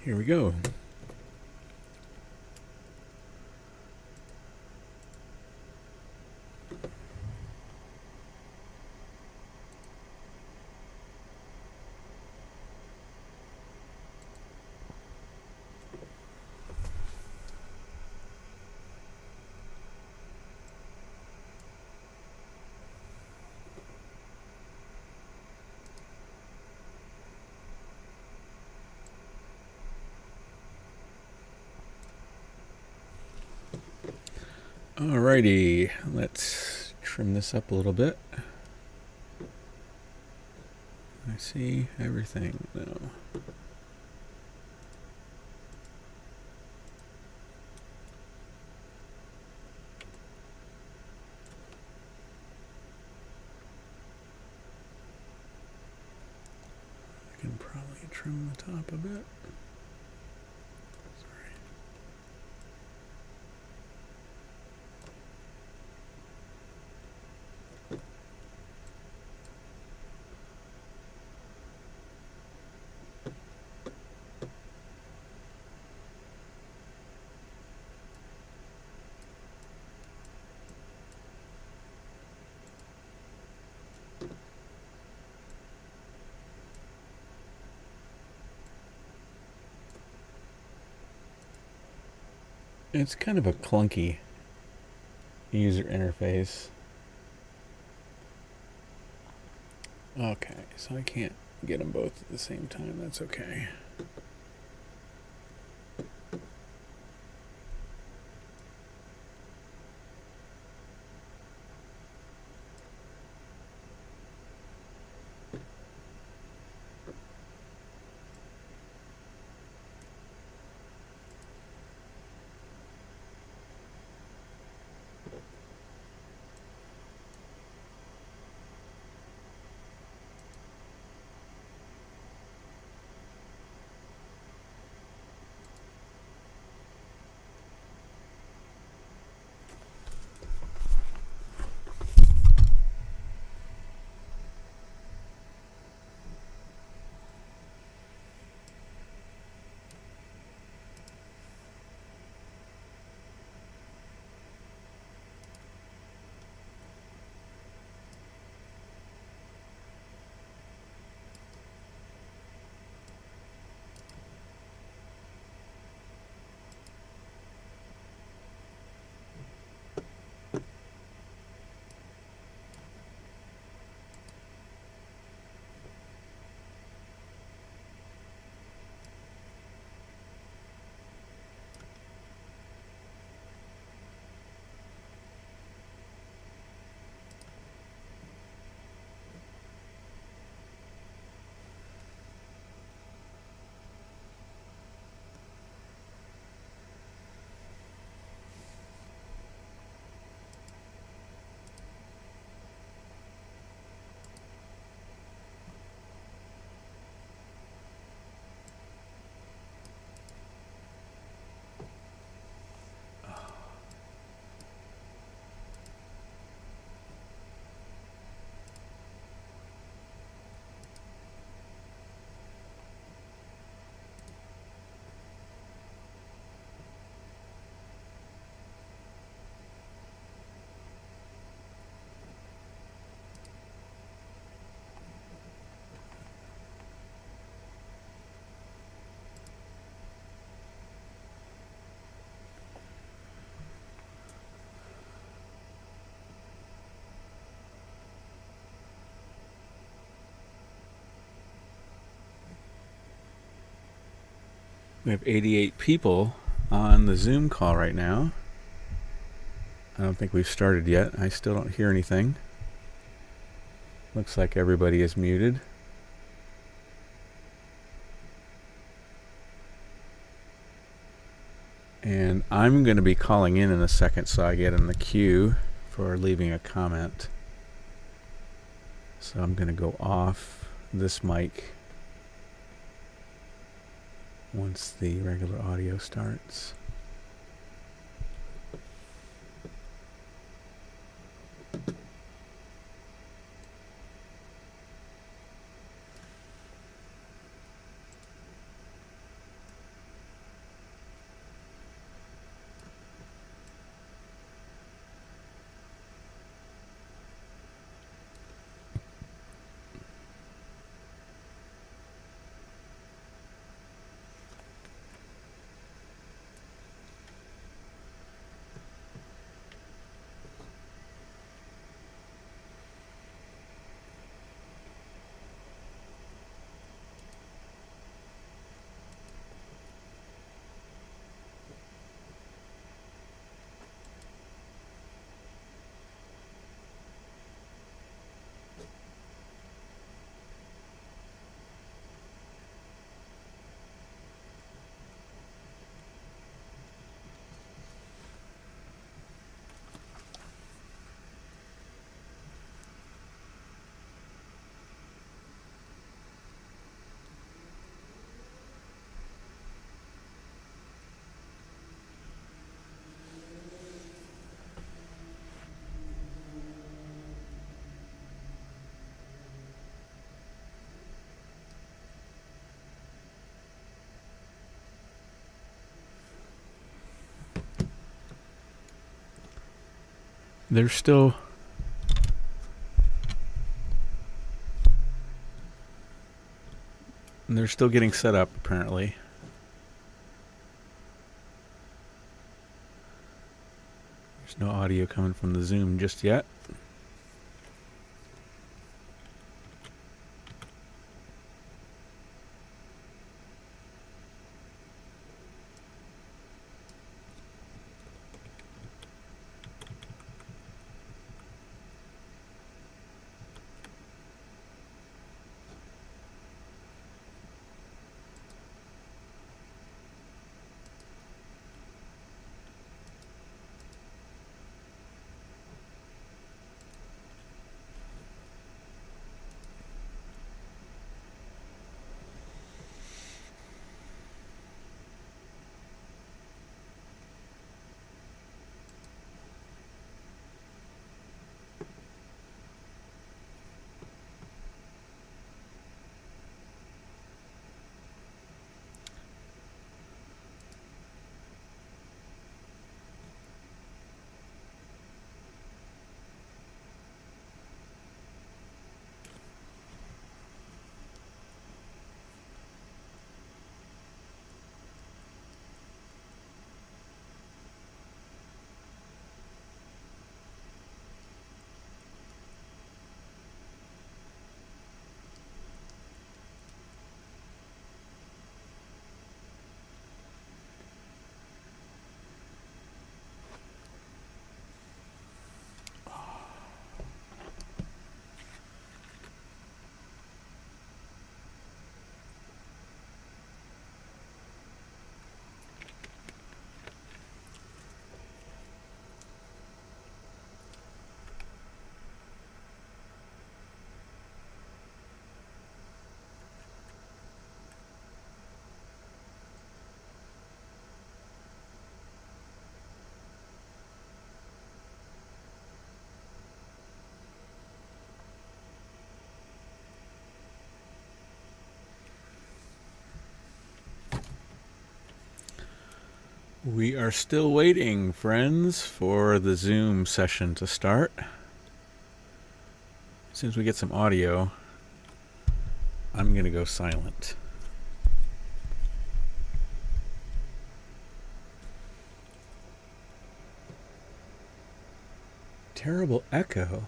Here we go. Alrighty, let's trim this up a little bit. I see everything now. I can probably trim the top a bit. It's kind of a clunky user interface. Okay, so I can't get them both at the same time. That's okay. We have 88 people on the Zoom call right now. I don't think we've started yet. I still don't hear anything. Looks like everybody is muted. And I'm going to be calling in a second so I get in the queue for leaving a comment. So I'm going to go off this mic once the regular audio starts. They're still... They're still getting set up, apparently. There's no audio coming from the Zoom just yet. We are still waiting, friends, for the Zoom session to start. As soon as we get some audio, I'm going to go silent. Terrible echo.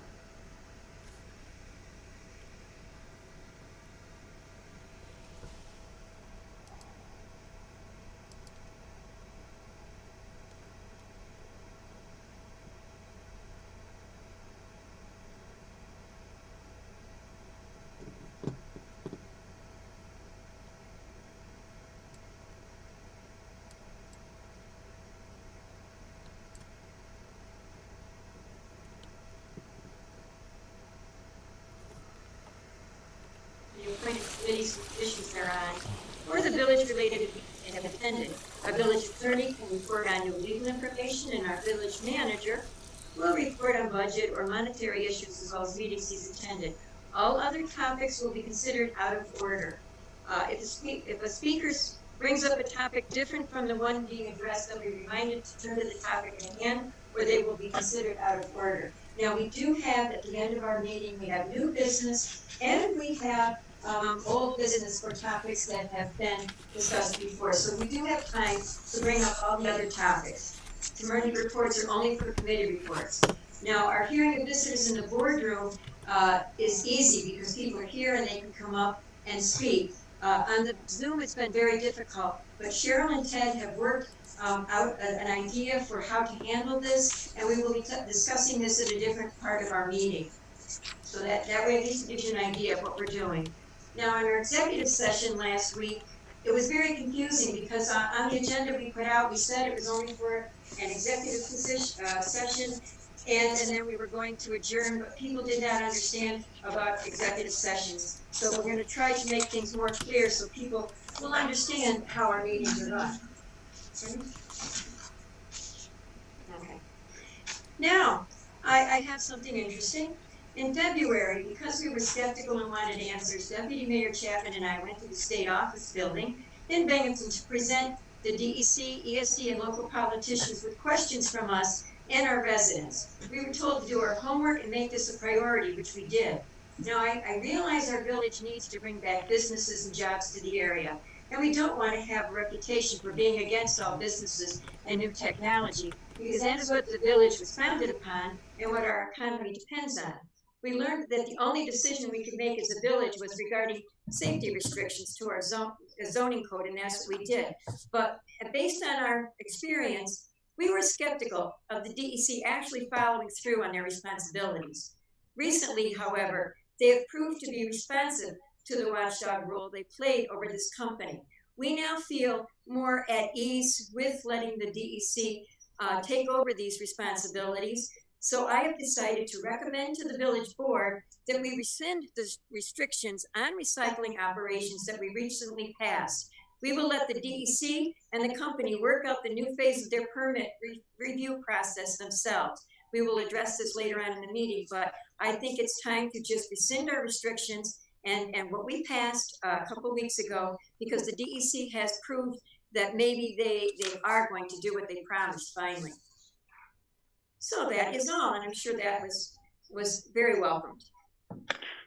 Committees issues thereon, or the village-related independent. Our village attorney can report on new legal information, and our village manager will report on budget or monetary issues as well as meetings he's attended. All other topics will be considered out of order. If a speaker brings up a topic different from the one being addressed, they'll be reminded to turn to the topic at hand, or they will be considered out of order. Now, we do have, at the end of our meeting, we have new business, and we have old business for topics that have been discussed before. So we do have time to bring up all the other topics. Committee reports are only for committee reports. Now, our hearing of visitors in the boardroom is easy because people are here and they can come up and speak. On the Zoom, it's been very difficult, but Cheryl and Ted have worked out an idea for how to handle this, and we will be discussing this at a different part of our meeting. So that way at least gives you an idea of what we're doing. Now, in our executive session last week, it was very confusing because on the agenda we put out, we said it was only for an executive session, and then we were going to adjourn, but people did not understand about executive sessions. So we're going to try to make things more clear so people will understand how our meetings are run. Okay. Now, I have something interesting. In February, because we were skeptical and wanted answers, Deputy Mayor Chapman and I went to the state office building in Binghamton to present the DEC, ESD, and local politicians with questions from us and our residents. We were told to do our homework and make this a priority, which we did. Now, I realize our village needs to bring back businesses and jobs to the area, and we don't want to have a reputation for being against all businesses and new technology, because that is what the village was founded upon and what our economy depends on. We learned that the only decision we could make as a village was regarding safety restrictions to our zoning code, and that's what we did. But based on our experience, we were skeptical of the DEC actually following through on their responsibilities. Recently, however, they have proved to be responsive to the watchdog role they played over this company. We now feel more at ease with letting the DEC take over these responsibilities. So I have decided to recommend to the village board that we rescind the restrictions on recycling operations that we recently passed. We will let the DEC and the company work out the new phase of their permit review process themselves. We will address this later on in the meeting, but I think it's time to just rescind our restrictions and what we passed a couple weeks ago, because the DEC has proved that maybe they are going to do what they promised finally. So that is all, and I'm sure that was very welcomed.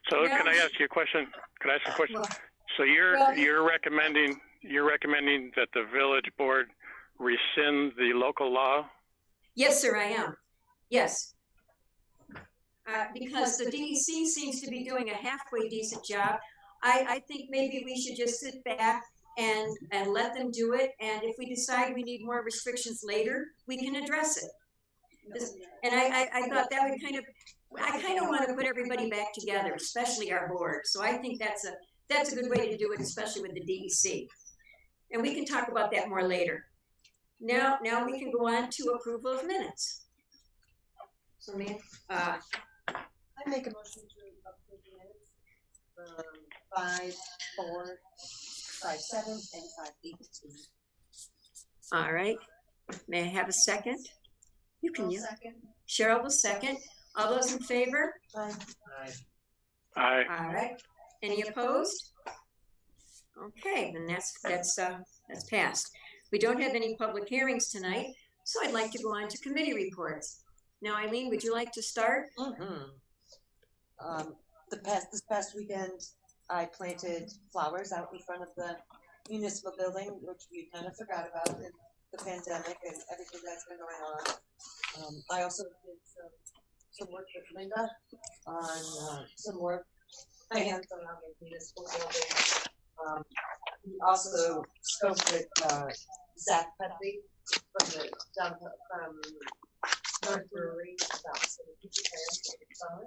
So Now, can I ask you a question? Can I ask a question? Well, So you're recommending that the village board rescind the local law? yes, sir, I am. Yes. Because the DEC seems to be doing a halfway decent job. I think maybe we should just sit back and let them do it. And if we decide we need more restrictions later, we can address it. And I thought that would I kind of want to put everybody back together, especially our board. So I think that's a good way to do it, especially with the DEC. And we can talk about that more later. Now we can go on to approval of minutes. So, I make a motion to approve the minutes, 5-4, 5-7, and 5-8. all right. May I have a second? You can use. Second. Cheryl will second. All those in favor? Aye. Aye. All right. Any opposed? Okay, then that's passed. We don't have any public hearings tonight, so I'd like to go on to committee reports. Now, Eileen, would you like to start? This past weekend, I planted flowers out in front of the municipal building, which we kind of forgot about in the pandemic and everything that's been going on. I also did some work with Linda on some more plans around the municipal building. We also spoke with Zach Petley from North Brewery about some future plans for the summer.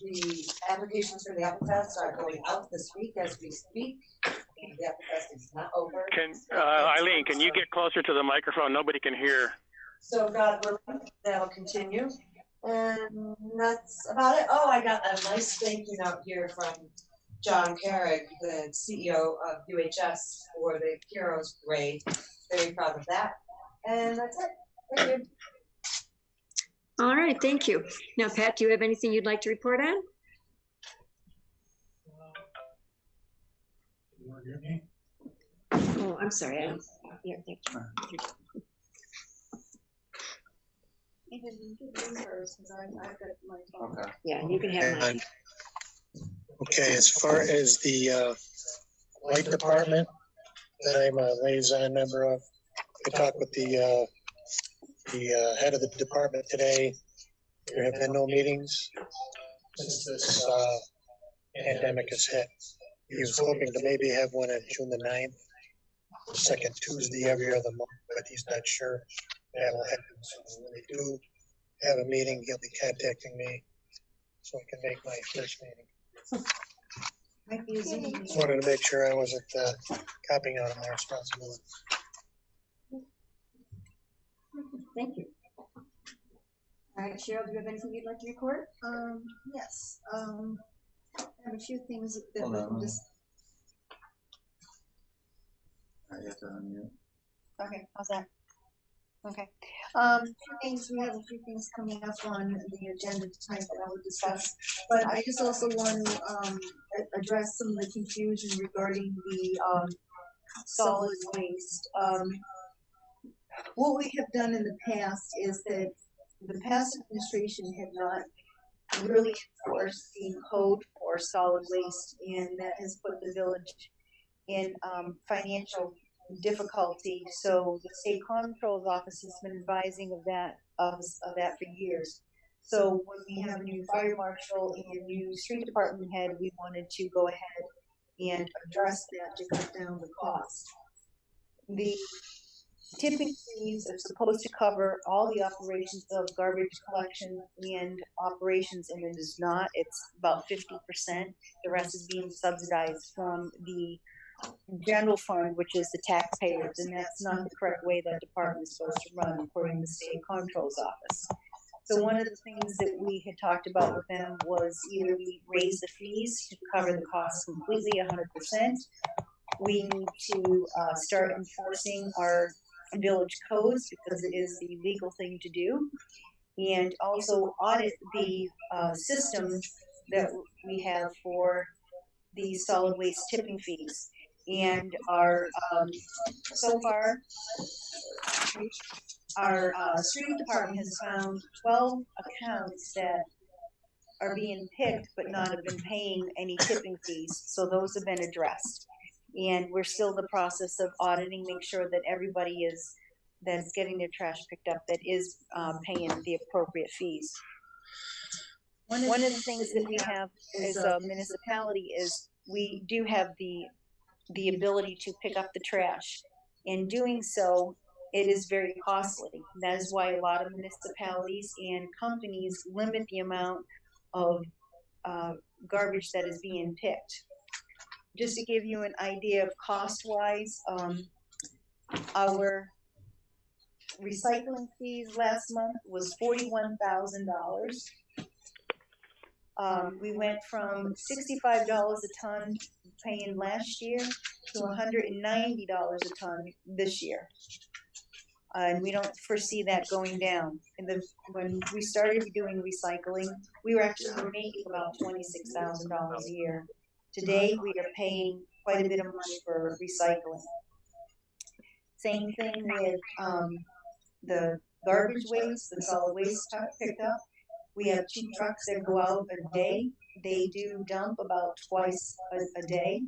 The applications for the Apple Fest are going out this week as we speak. The Apple Fest is not over. Eileen, can you get closer to the microphone? Nobody can hear. So God willing, that'll continue. And that's about it. Oh, I got a nice thank you note here from John Carrick, the CEO of UHS, for the Heroes Parade. Very proud of that. And that's it. Thank you. All right, thank you. Now, Pat, do you have anything you'd like to report on? Oh, I'm sorry. Yeah, thank you. Okay. Yeah, you can have mine. Okay, as far as the light department that I'm a liaison member of, I talked with the head of the department today. There have been no meetings since this pandemic has hit. He was hoping to maybe have one on June the 9th, the second Tuesday every other month, but he's not sure that'll happen. So when they do have a meeting, he'll be contacting me so I can make my first meeting. Just wanted to make sure I wasn't copying out on my responsibility. Thank you. All right, Cheryl, do you have anything you'd like to report? Yes. I have a few things that we can just. Okay, how's that? Okay. We have a few things coming up on the agenda tonight that I will discuss, but I just also want to address some of the confusion regarding the solid waste. What we have done in the past is that the past administration had not really enforced the code for solid waste, and that has put the village in financial difficulty. So the state comptroller's office has been advising of that for years. So when we have a new fire marshal and a new street department head, we wanted to go ahead and address that to cut down the cost. The tipping fees are supposed to cover all the operations of garbage collection and operations, and it is not. It's about 50%. The rest is being subsidized from the general fund, which is the taxpayers, and that's not the correct way that department is supposed to run, according to the state comptroller's office. So one of the things that we had talked about with them was either we raise the fees to cover the costs completely 100%. We need to start enforcing our village codes because it is the legal thing to do, and also audit the system that we have for the solid waste tipping fees. And our so far our street department has found 12 accounts that are being picked but not have been paying any tipping fees, so those have been addressed. And we're still in the process of auditing, make sure that everybody that's getting their trash picked up that is paying the appropriate fees. One of the things that we have as a municipality is we do have the ability to pick up the trash. In doing so, it is very costly. That is why a lot of municipalities and companies limit the amount of garbage that is being picked. Just to give you an idea of cost-wise, our recycling fees last month was $41,000. We went from $65 a ton paying last year to $190 a ton this year. And we don't foresee that going down. When we started doing recycling, we were actually making about $26,000 a year. Today, we are paying quite a bit of money for recycling. Same thing with the garbage waste, the solid waste picked up. We have 2 trucks that go out a day. They do dump about twice a day.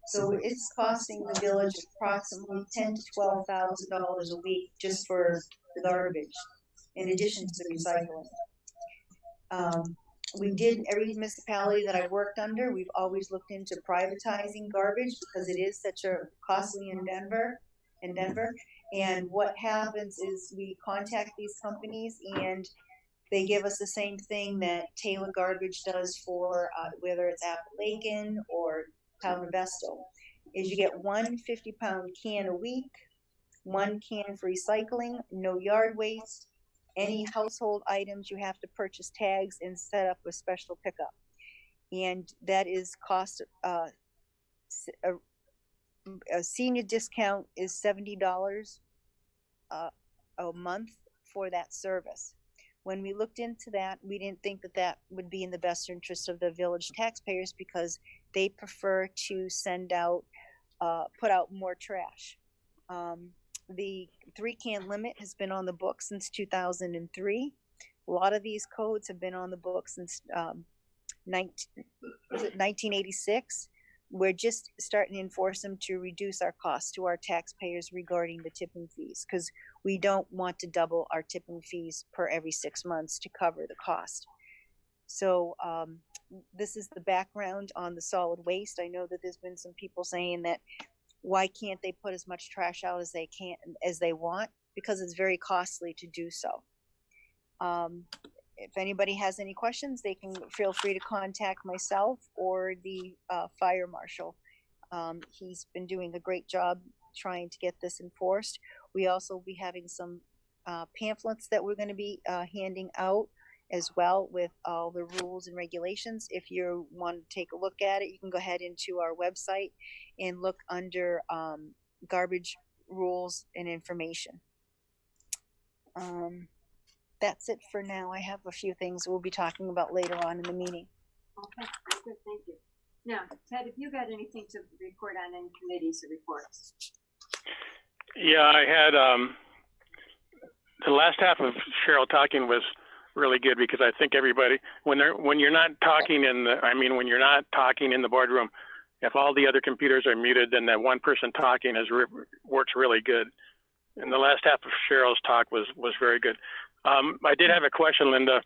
So it's costing the village approximately $10,000 to $12,000 a week just for the garbage, in addition to the recycling. We did, every municipality that I worked under, we've always looked into privatizing garbage because it is such a costly endeavor. And what happens is we contact these companies and they give us the same thing that Taylor Garbage does for whether it's Appalachian or Calvavesto, is you get 1 50-pound can a week, 1 can for recycling, no yard waste. Any household items you have to purchase tags and set up a special pickup, and that is cost. A senior discount is $70 a month for that service. When we looked into that, we didn't think that would be in the best interest of the village taxpayers because they prefer to send out, put out more trash. The 3-can limit has been on the books since 2003. A lot of these codes have been on the books since 1986. We're just starting to enforce them to reduce our costs to our taxpayers regarding the tipping fees, because we don't want to double our tipping fees per every 6 months to cover the cost. So this is the background on the solid waste. I know that there's been some people saying that why can't they put as much trash out as they want? Because it's very costly to do so. If anybody has any questions, they can feel free to contact myself or the fire marshal. He's been doing a great job trying to get this enforced. We also will be having some pamphlets that we're going to be handing out as well with all the rules and regulations. If you want to take a look at it, you can go ahead into our website and look under garbage rules and information. That's it for now. I have a few things we'll be talking about later on in the meeting. Okay, good, thank you. Now, Ted, have you got anything to report on any committees or reports? Yeah, I had the last half of Cheryl talking was really good, because I think everybody, when you're not talking in the boardroom, if all the other computers are muted, then that one person talking works really good. And the last half of Cheryl's talk was very good. I did have a question, Linda,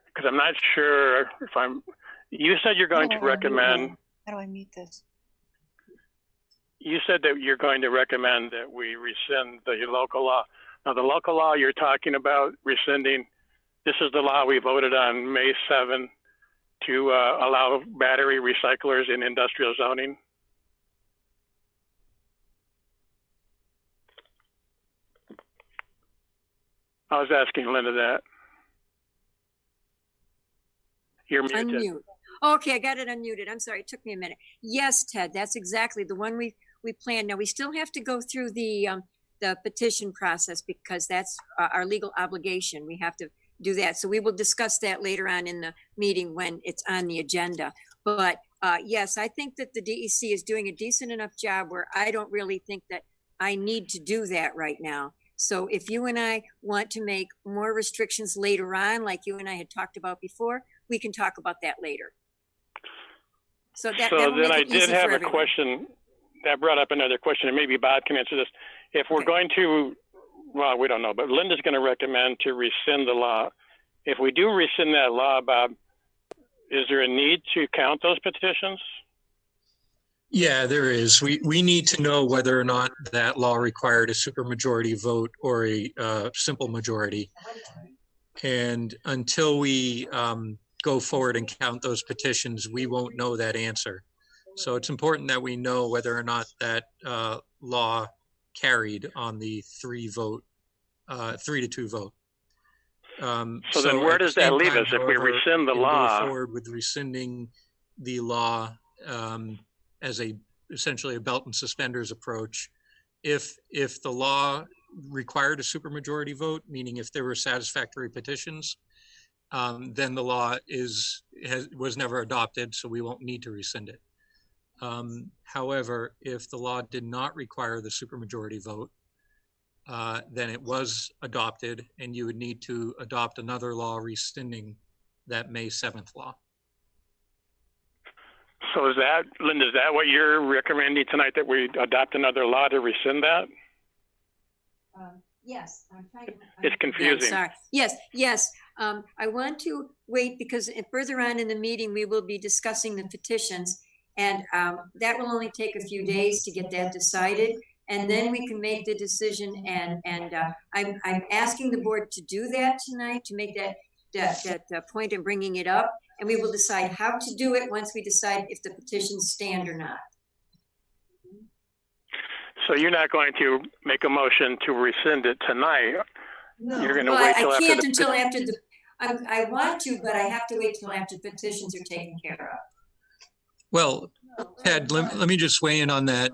because I'm not sure if you said you're going to recommend. How do I mute this? You said that you're going to recommend that we rescind the local law. Now, the local law you're talking about rescinding, this is the law we voted on May 7 to allow battery recyclers in industrial zoning. I was asking Linda that. You're muted. Unmute. Okay, I got it unmuted. I'm sorry, it took me a minute. Yes, Ted, that's exactly the one we planned. Now, we still have to go through the petition process, because that's our legal obligation. We have to do that. So we will discuss that later on in the meeting when it's on the agenda. But yes, I think that the DEC is doing a decent enough job where I don't really think that I need to do that right now. So if you and I want to make more restrictions later on, like you and I had talked about before, we can talk about that later. So then I did have a question that brought up another question, and maybe Bob can answer this. If we're going to, well, we don't know, but Linda's going to recommend to rescind the law. If we do rescind that law, Bob, is there a need to count those petitions? Yeah, there is. We need to know whether or not that law required a supermajority vote or a simple majority. And until we go forward and count those petitions, we won't know that answer. So it's important that we know whether or not that law carried on the 3-2 vote. So then where does that leave us if we rescind the law? Go forward with rescinding the law as essentially a belt and suspenders approach. If the law required a supermajority vote, meaning if there were satisfactory petitions, then the law was never adopted, so we won't need to rescind it. However, if the law did not require the supermajority vote, then it was adopted, and you would need to adopt another law rescinding that May 7th law. So Linda, is that what you're recommending tonight, that we adopt another law to rescind that? Yes, I'm trying to. It's confusing. Sorry. Yes. I want to wait, because further on in the meeting, we will be discussing the petitions, and that will only take a few days to get that decided. And then we can make the decision, and I'm asking the board to do that tonight, to make that point in bringing it up, and we will decide how to do it once we decide if the petitions stand or not. So you're not going to make a motion to rescind it tonight? No. You're going to wait till I after can't until after the. I want to, but I have to wait till after petitions are taken care of. Well, Ted, let me just weigh in on that.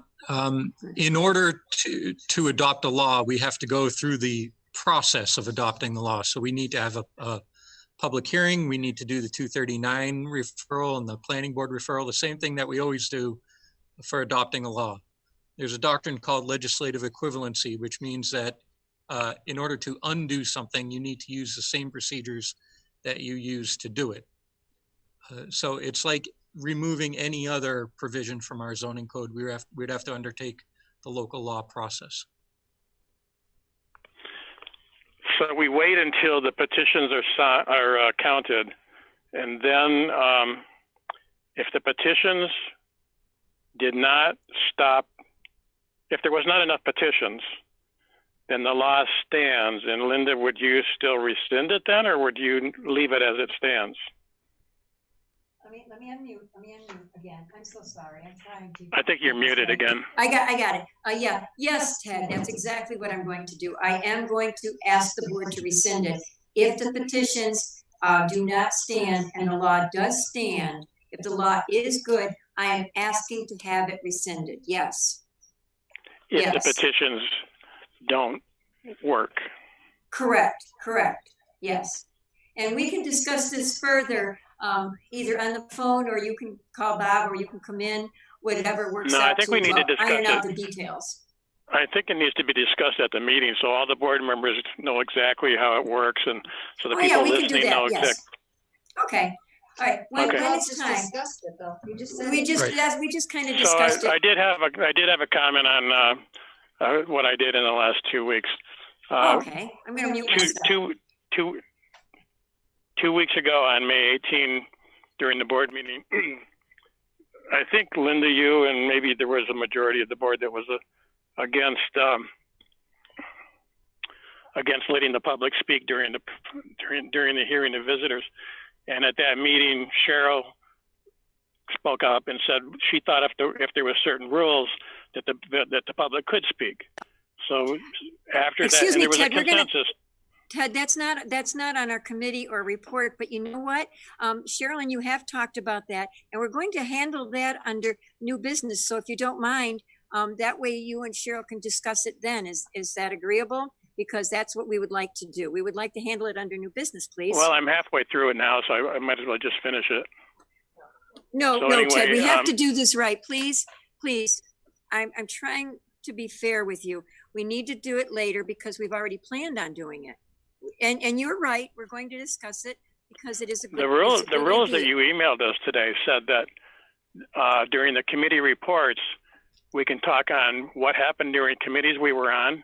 In order to adopt a law, we have to go through the process of adopting the law. So we need to have a public hearing. We need to do the 239 referral and the planning board referral, the same thing that we always do for adopting a law. There's a doctrine called legislative equivalency, which means that in order to undo something, you need to use the same procedures that you use to do it. So it's like removing any other provision from our zoning code. We'd have to undertake the local law process. So we wait until the petitions are counted, and then if the petitions did not stop, if there was not enough petitions, then the law stands. And Linda, would you still rescind it then, or would you leave it as it stands? Let me unmute again. I'm so sorry. I'm trying to. I think you're muted again. I got it. Yeah. Yes, Ted, that's exactly what I'm going to do. I am going to ask the board to rescind it. If the petitions do not stand and the law does stand, if the law is good, I am asking to have it rescinded. Yes. If the petitions don't work. Correct. Yes. And we can discuss this further, either on the phone, or you can call Bob, or you can come in, whatever works out. No, I think we need to discuss iron out it. the details. I think it needs to be discussed at the meeting so all the board members know exactly how it works, and so the Oh, people yeah, we can do listening that, know yes. exactly. Okay, all right, when Okay. it's time. Discussed it though. You just said. We just, Right. yes, we just kind of So discussed I it. did have a comment on what I did in the last 2 weeks. Okay, I'm gonna mute myself. Two weeks ago on May 18, during the board meeting, I think Linda, you and maybe there was a majority of the board that was against letting the public speak during the hearing of visitors. And at that meeting, Cheryl spoke up and said she thought if there were certain rules that the public could speak. So after Excuse that, and me, there was Ted, a we're gonna- consensus. Ted, that's not on our committee or report, but you know what? Cheryl and you have talked about that, and we're going to handle that under new business. So if you don't mind, that way you and Cheryl can discuss it then. Is that agreeable? Because that's what we would like to do. We would like to handle it under new business, please. Well, I'm halfway through it now, so I might as well just finish it. No, so no, anyway, Ted, we have to do this right, please, please. I'm trying to be fair with you. We need to do it later because we've already planned on doing it. And you're right, we're going to discuss it because it is a good. The rules that you emailed us today said that during the committee reports, we can talk on what happened during committees we were on,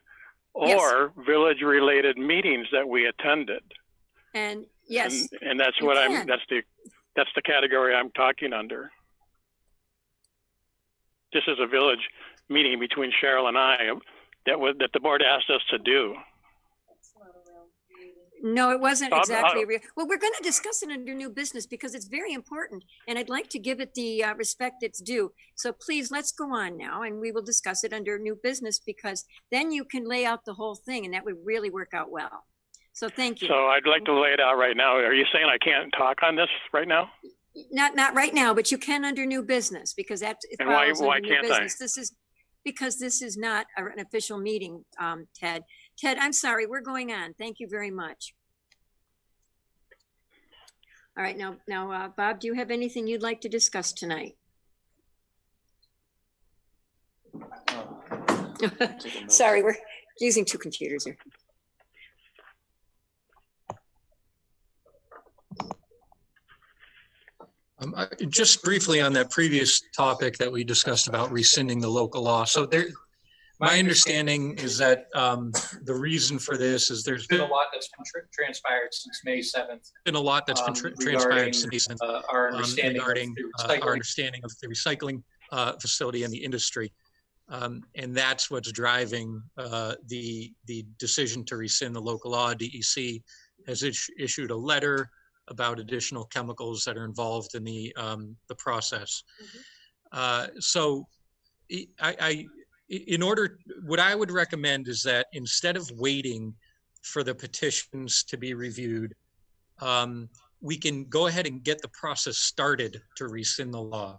or village-related meetings that we attended. And yes, and that's you what can. that's the category I'm talking under. This is a village meeting between Cheryl and I that the board asked us to do. no, it wasn't I'll- exactly. Well, we're going to discuss it under new business because it's very important, and I'd like to give it the respect it's due. So please, let's go on now, and we will discuss it under new business because then you can lay out the whole thing, and that would really work out well. So thank you. So I'd like to lay it out right now. Are you saying I can't talk on this right now? Not right now, but you can under new business because that. And why follows under new can't I? business. This is because this is not an official meeting, Ted. Ted, I'm sorry, we're going on. Thank you very much. All right, now, Bob, do you have anything you'd like to discuss tonight? Sorry, we're using two computers here. Just briefly on that previous topic that we discussed about rescinding the local law. So my understanding is that the reason for this is there's been a lot that's been transpired since May 7th. Been a lot that's been transpired since May 7th our understanding of the recycling facility and the industry. And that's what's driving the decision to rescind the local law. DEC has issued a letter about additional chemicals that are involved in the process. So what I would recommend is that instead of waiting for the petitions to be reviewed, we can go ahead and get the process started to rescind the law,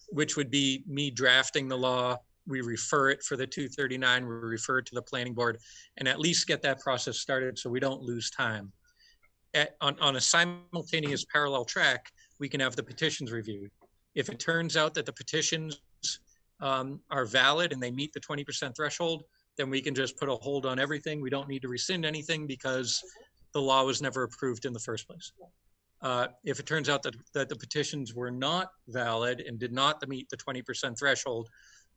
which would be me drafting the law. We refer it for the 239, we refer it to the planning board, and at least get that process started so we don't lose time. On a simultaneous parallel track, we can have the petitions reviewed. If it turns out that the petitions are valid and they meet the 20% threshold, then we can just put a hold on everything. We don't need to rescind anything because the law was never approved in the first place. If it turns out that the petitions were not valid and did not meet the 20% threshold,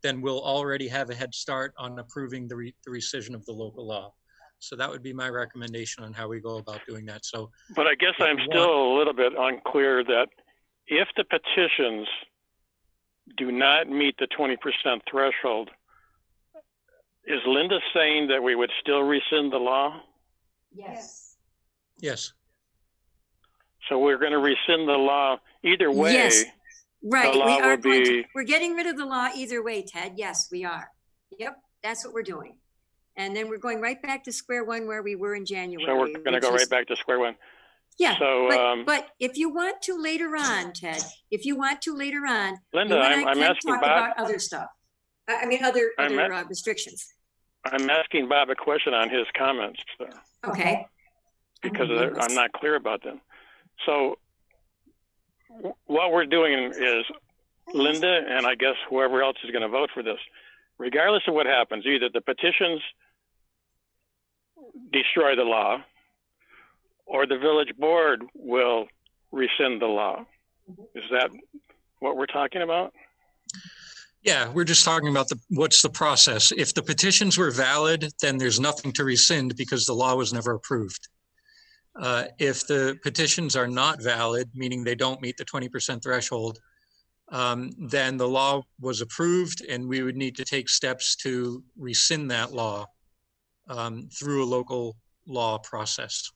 then we'll already have a head start on approving the rescission of the local law. So that would be my recommendation on how we go about doing that. So, but I guess I'm still a little bit unclear that if the petitions do not meet the 20% threshold, is Linda saying that we would still rescind the law? Yes. yes. So we're going to rescind the law either way. Yes, right. The law We are will going be- we're getting rid of the law either way, Ted. Yes, we are. Yep, that's what we're doing. And then we're going right back to square one where we were in January. So we're going to go right back to square one. Yeah, So, but if you want to later on, Ted, if you want to later on, Linda, you and I I'm can asking talk Bob. about other stuff. I mean, other restrictions. I'm asking Bob a question on his comments Okay. because I'm not clear about them. So what we're doing is Linda, and I guess whoever else is going to vote for this, regardless of what happens, either the petitions destroy the law or the village board will rescind the law. Is that what we're talking about? Yeah, we're just talking about what's the process. If the petitions were valid, then there's nothing to rescind because the law was never approved. If the petitions are not valid, meaning they don't meet the 20% threshold, then the law was approved and we would need to take steps to rescind that law through a local law process.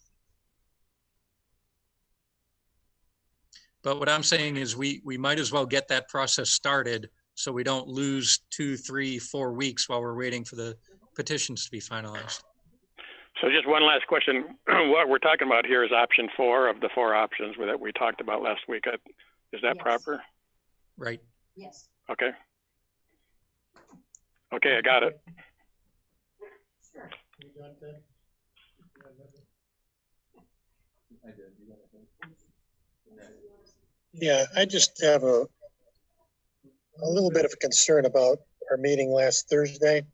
But what I'm saying is we might as well get that process started so we don't lose 2, 3, 4 weeks while we're waiting for the petitions to be finalized. So just one last question. What we're talking about here is option 4 of the 4 options that we talked about last week. Is that proper? Right. Yes. Okay. Okay, I got it. Sure. Yeah, I just have a little bit of a concern about our meeting last Thursday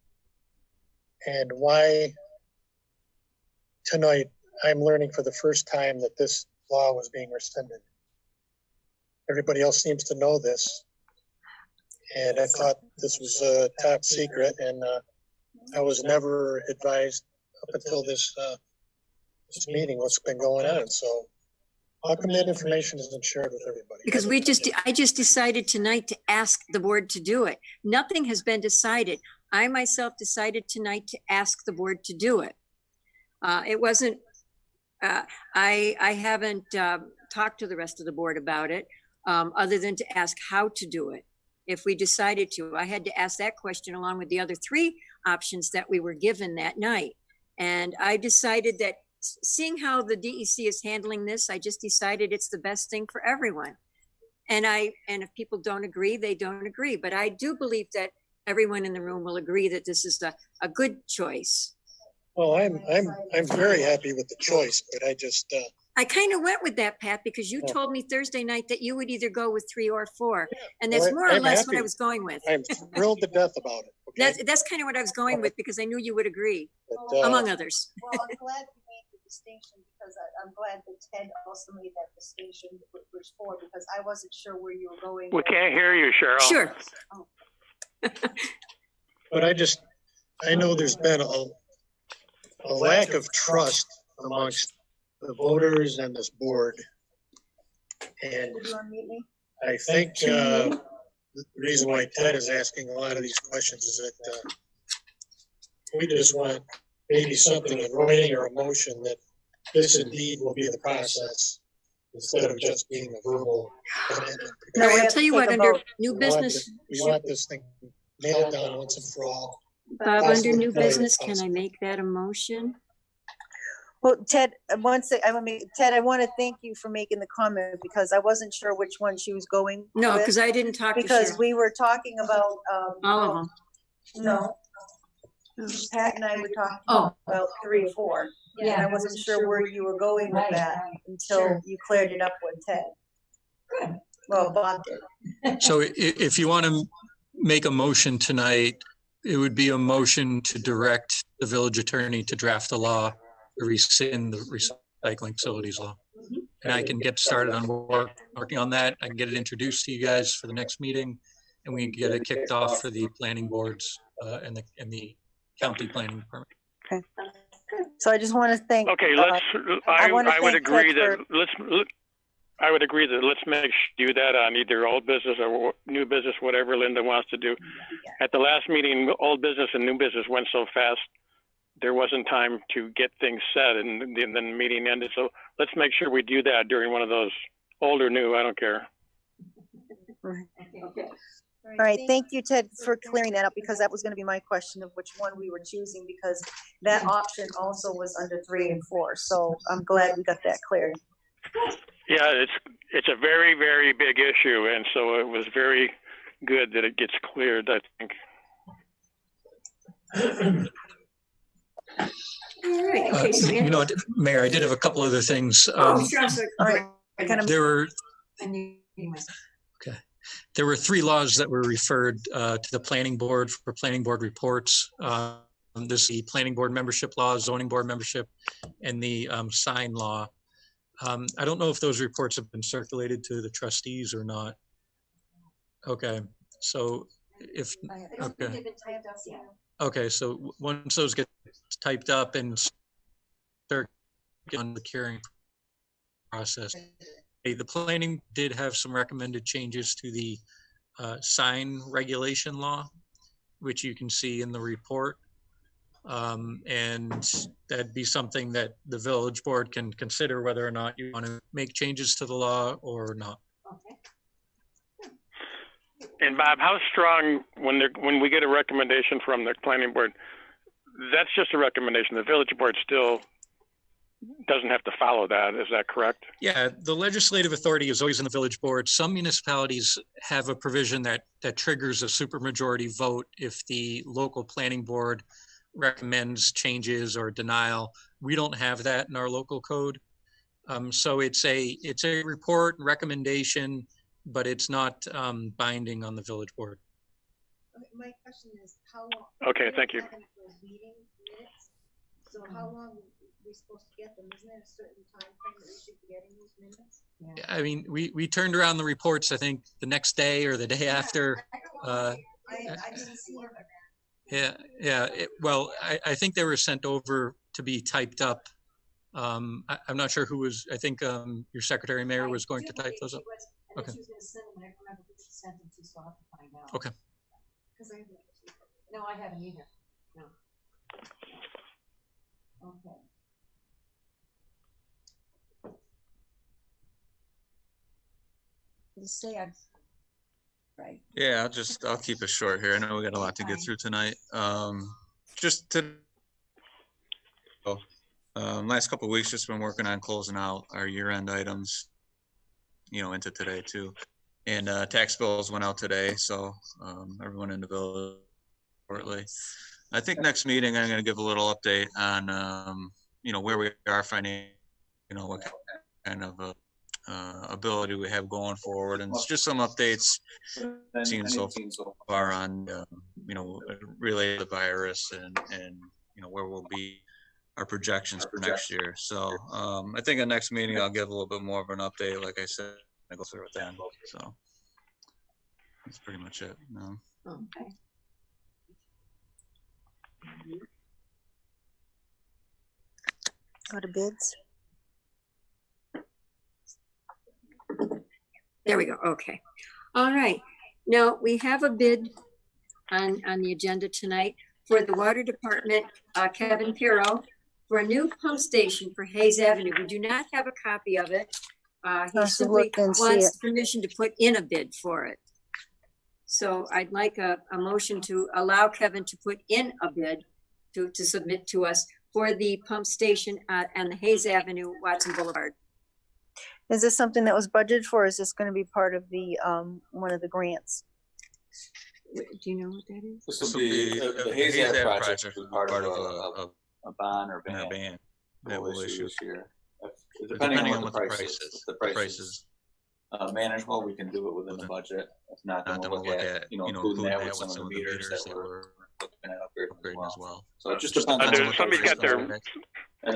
and why tonight I'm learning for the first time that this law was being rescinded. Everybody else seems to know this. And I thought this was top secret, and I was never advised up until this meeting what's been going on. So how come that information isn't shared with everybody? Because I just decided tonight to ask the board to do it. Nothing has been decided. I myself decided tonight to ask the board to do it. It wasn't, I haven't talked to the rest of the board about it, other than to ask how to do it. If we decided to, I had to ask that question along with the other 3 options that we were given that night. And I decided that seeing how the DEC is handling this, I just decided it's the best thing for everyone. And if people don't agree, they don't agree. But I do believe that everyone in the room will agree that this is a good choice. Well, I'm very happy with the choice, but I just I kind of went with that, Pat, because you told me Thursday night that you would either go with 3 or 4. And that's more or less what I was going with. I'm thrilled to death about it. Okay? That's kind of what I was going with, because I knew you would agree, But, among others. Well, I'm glad you made the distinction because I'm glad that Ted also made that distinction with which 4, because I wasn't sure where you were going. We can't hear you, Cheryl. Sure. But I know there's been a lack of trust amongst the voters and this board. And Did you unmute me? I think the reason why Ted is asking a lot of these questions is that we just want maybe something in writing or a motion that this indeed will be the process instead of just being a verbal commitment. No, we I'll have tell to you take what, a under vote. new We want business, we want this thing nailed down once and for all. Bob, under new business, can I make that a motion? Well, Ted, Ted, I want to thank you for making the comment because I wasn't sure which one she was going No, with, because I didn't talk to because Cheryl. we were talking about All of them. No, Pat and I were talking Oh. about 3 or 4. And I wasn't sure where you were going with that until Sure. you cleared it up with Ted. Good. Well, Bob did. So if you want to make a motion tonight, it would be a motion to direct the village attorney to draft a law to rescind the recycling facilities law. And I can get started on working on that. I can get it introduced to you guys for the next meeting, and we can get it kicked off for the planning boards and the county planning department. Okay. So I just want to thank. Okay, I would agree that let's do that on either old business or new business, whatever Linda wants to do. At the last meeting, old business and new business went so fast, there wasn't time to get things set, and then the meeting ended. So let's make sure we do that during one of those, old or new, I don't care. All right, thank you, Ted, for clearing that up, because that was going to be my question of which one we were choosing, because that option also was under 3 and 4. So I'm glad we got that cleared. Yeah, it's a very, very big issue, and so it was very good that it gets cleared, I think. All right. Okay, so You know what, Mayor, I did have a couple other things. Oh, sure, I'm sorry. All right, I kind of. There were, I knew you must- There were 3 laws that were referred to the planning board for planning board reports. This is the planning board membership law, zoning board membership, and the sign law. I don't know if those reports have been circulated to the trustees or not. Okay, so if, okay. Okay, so once those get typed up and start on the hearing process, the planning did have some recommended changes to the sign regulation law, which you can see in the report. And that'd be something that the village board can consider whether or not you want to make changes to the law or not. Okay. And Bob, how strong, when we get a recommendation from the planning board, that's just a recommendation. The village board still doesn't have to follow that. Is that correct? Yeah, the legislative authority is always in the village board. Some municipalities have a provision that triggers a supermajority vote if the local planning board recommends changes or denial. We don't have that in our local code. So it's a report recommendation, but it's not binding on the village board. Okay, my question is how long? Okay, thank you. Meeting minutes. So how long are we supposed to get them? Isn't there a certain time frame that we should be getting these minutes? Yeah. I mean, we turned around the reports, I think, the next day or the day after. I didn't see it. Yeah. Well, I think they were sent over to be typed up. I'm not sure who was, I think your secretary mayor was going to type those up. Okay. She was gonna send them, and I don't remember who she sent them to, so I'll have to find out. Okay. No, I haven't either. No. Okay. Just say I'm right. Yeah, I'll keep it short here. I know we got a lot to get through tonight. Last couple of weeks, just been working on closing out our year-end items, into today too. And tax bills went out today, so everyone in the village shortly. I think next meeting I'm going to give a little update on where we are financially, what kind of ability we have going forward, and it's just some updates seen so far on related to the virus and where we'll be, our projections for next year. So I think at next meeting I'll give a little bit more of an update. Like I said, I go through it then. So that's pretty much it. No. Okay. Go to bids. There we go. Okay. All right. Now we have a bid on the agenda tonight for the water department, Kevin Pirro, for a new pump station for Hayes Avenue. We do not have a copy of it. He simply wants permission to put in a bid for it. So I'd like a motion to allow Kevin to put in a bid to submit to us for the pump station on the Hayes Avenue, Watson Boulevard. Is this something that was budgeted for? Or is this going to be part of the one of the grants? Do you know what that is? This will be the Hayes Ave project will be part of a bond or ban that will issue this year. Depending on what the price is. If the price is manageable, we can do it within the budget. If not, then we'll look at including that with some of the meters that we're looking at upgrading as well. So it just depends on somebody's got their, and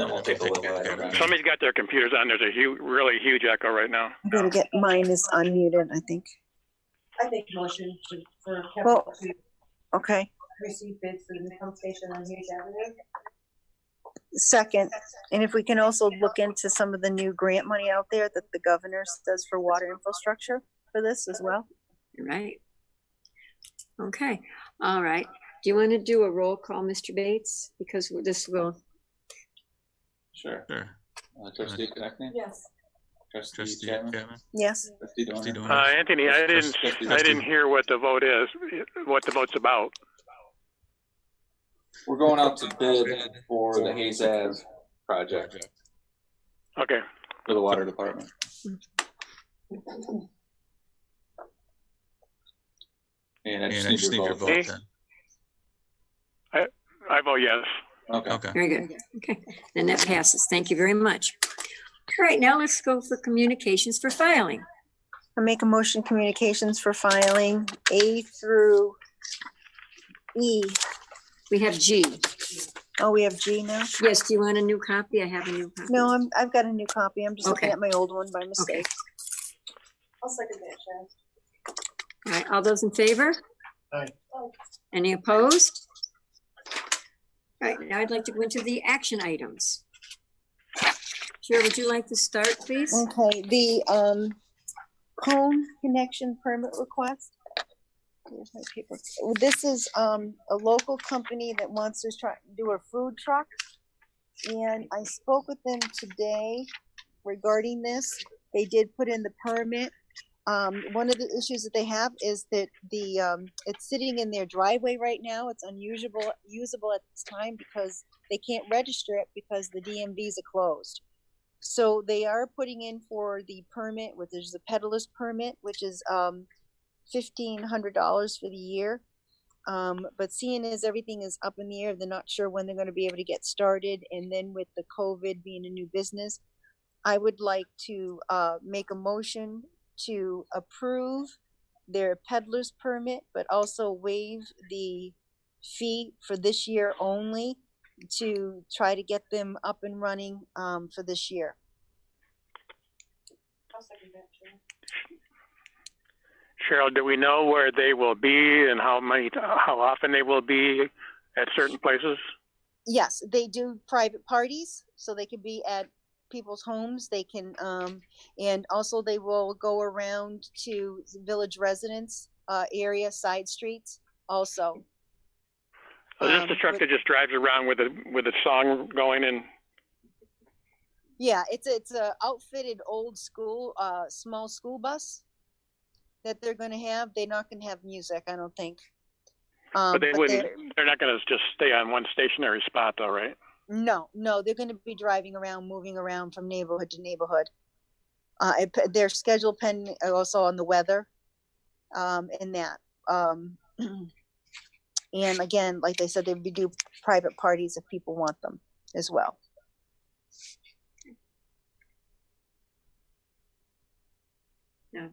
then we'll take a look at it. somebody's got their computers on. There's a really huge echo right now. I'm going to get mine is unmuted, I think. I think motion for Kevin to Okay. receive bids for the pump station on Hayes Avenue. Second, and if we can also look into some of the new grant money out there that the governor does for water infrastructure for this as well. Right. Okay. All right. Do you want to do a roll call, Mr. Bates? Because this will. Sure. Trustee Konecny? Yes. Trustee Chapman? Yes. Trustee Donor? Anthony, I didn't hear what the vote is, what the vote's about. We're going out to bid for the Hayes Ave project Okay. for the water department. And I just need your vote then. I vote yes. Okay. Very good. Okay. Then that passes. Thank you very much. All right. Now let's go for communications for filing. I make a motion communications for filing A through E. We have G. Oh, we have G now? Yes, do you want a new copy? I have a new copy. No, I've got a new copy. I'm just looking Okay. at my old one by mistake. I'll second that, Sharon. All right, all those in favor? Aye. Any opposed? All right, now I'd like to go into the action items. Chair, would you like to start, please? Okay, the cone connection permit request. Here's my paper. This is a local company that wants to try do a food truck. And I spoke with them today regarding this. They did put in the permit. One of the issues that they have is that it's sitting in their driveway right now. It's usable at this time because they can't register it because the DMVs are closed. So they are putting in for the permit, which is the peddler's permit, which is $1,500 for the year. But seeing as everything is up in the air, they're not sure when they're going to be able to get started. And then with the COVID being a new business, I would like to make a motion to approve their peddler's permit, but also waive the fee for this year only to try to get them up and running for this year. I'll second that, Sharon. Cheryl, do we know where they will be and how often they will be at certain places? Yes, they do private parties, so they can be at people's homes. They can, and also they will go around to village residents area, side streets also. So this is the truck that just drives around with a song going and. Yeah, it's a outfitted old school, small school bus that they're going to have. They're not going to have music, I don't think. But they're not going to just stay on one stationary spot, though, right? No, they're going to be driving around, moving around from neighborhood to neighborhood. Their schedule pending also on the weather, and that. And again, like they said, they would do private parties if people want them as well. Now,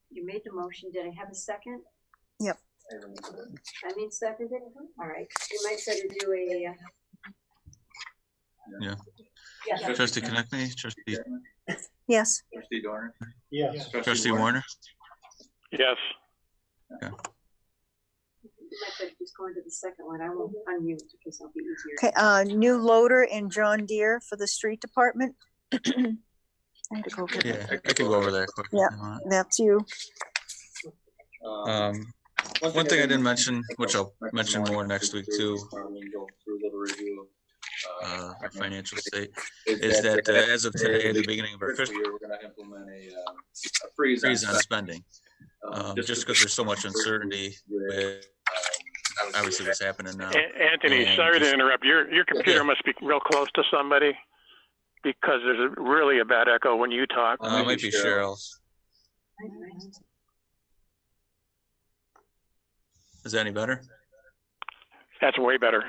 you made the motion. Did I have a second? Yep. I mean, seconded. All right. You might say to do a. Yeah. Yeah. Trustee Konecny, Trustee. Yes. Trustee Dorner? Yes. Trustee Warner. Yes. Okay. You might say just go into the second one. I will unmute because it'll be easier. Okay. New loader in John Deere for the street department. I had to go get Yeah, I can go over there quick. Yeah, that's you. One thing I didn't mention, which I'll mention more next week too, our financial state, is that as of today, at the beginning of our fiscal year, we're going to implement a freeze on spending. Just because there's so much uncertainty with obviously what's happening now. Anthony, sorry to interrupt. Your computer must be real close to somebody because there's really a bad echo when you talk. It might be Cheryl's. Is that any better? That's way better.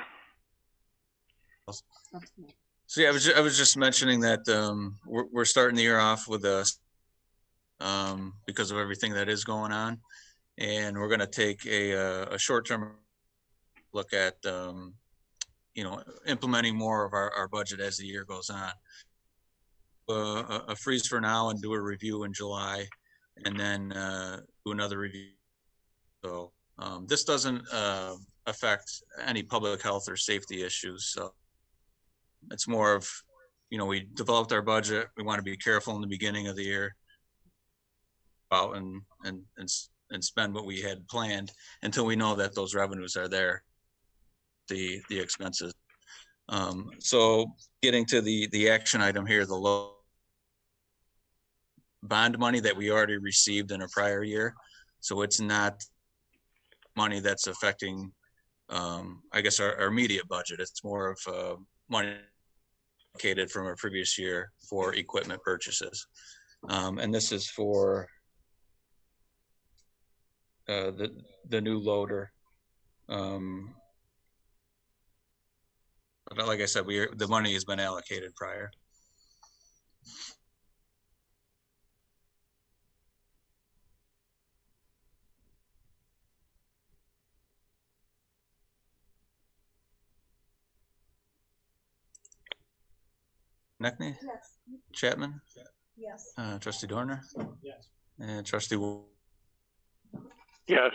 So yeah, I was just mentioning that we're starting the year off with because of everything that is going on, and we're going to take a short-term look at implementing more of our budget as the year goes on. A freeze for now and do a review in July, and then do another review. So this doesn't affect any public health or safety issues. So it's more of, we developed our budget. We want to be careful in the beginning of the year out and spend what we had planned until we know that those revenues are there, the expenses. So getting to the action item here, the low bond money that we already received in a prior year. So it's not money that's affecting, I guess, our immediate budget. It's more of money allocated from our previous year for equipment purchases. And this is for the new loader. But like I said, the money has been allocated prior. Konecny, Yes. Chapman, Yes. Trustee Dorner, and Trustee. Yes.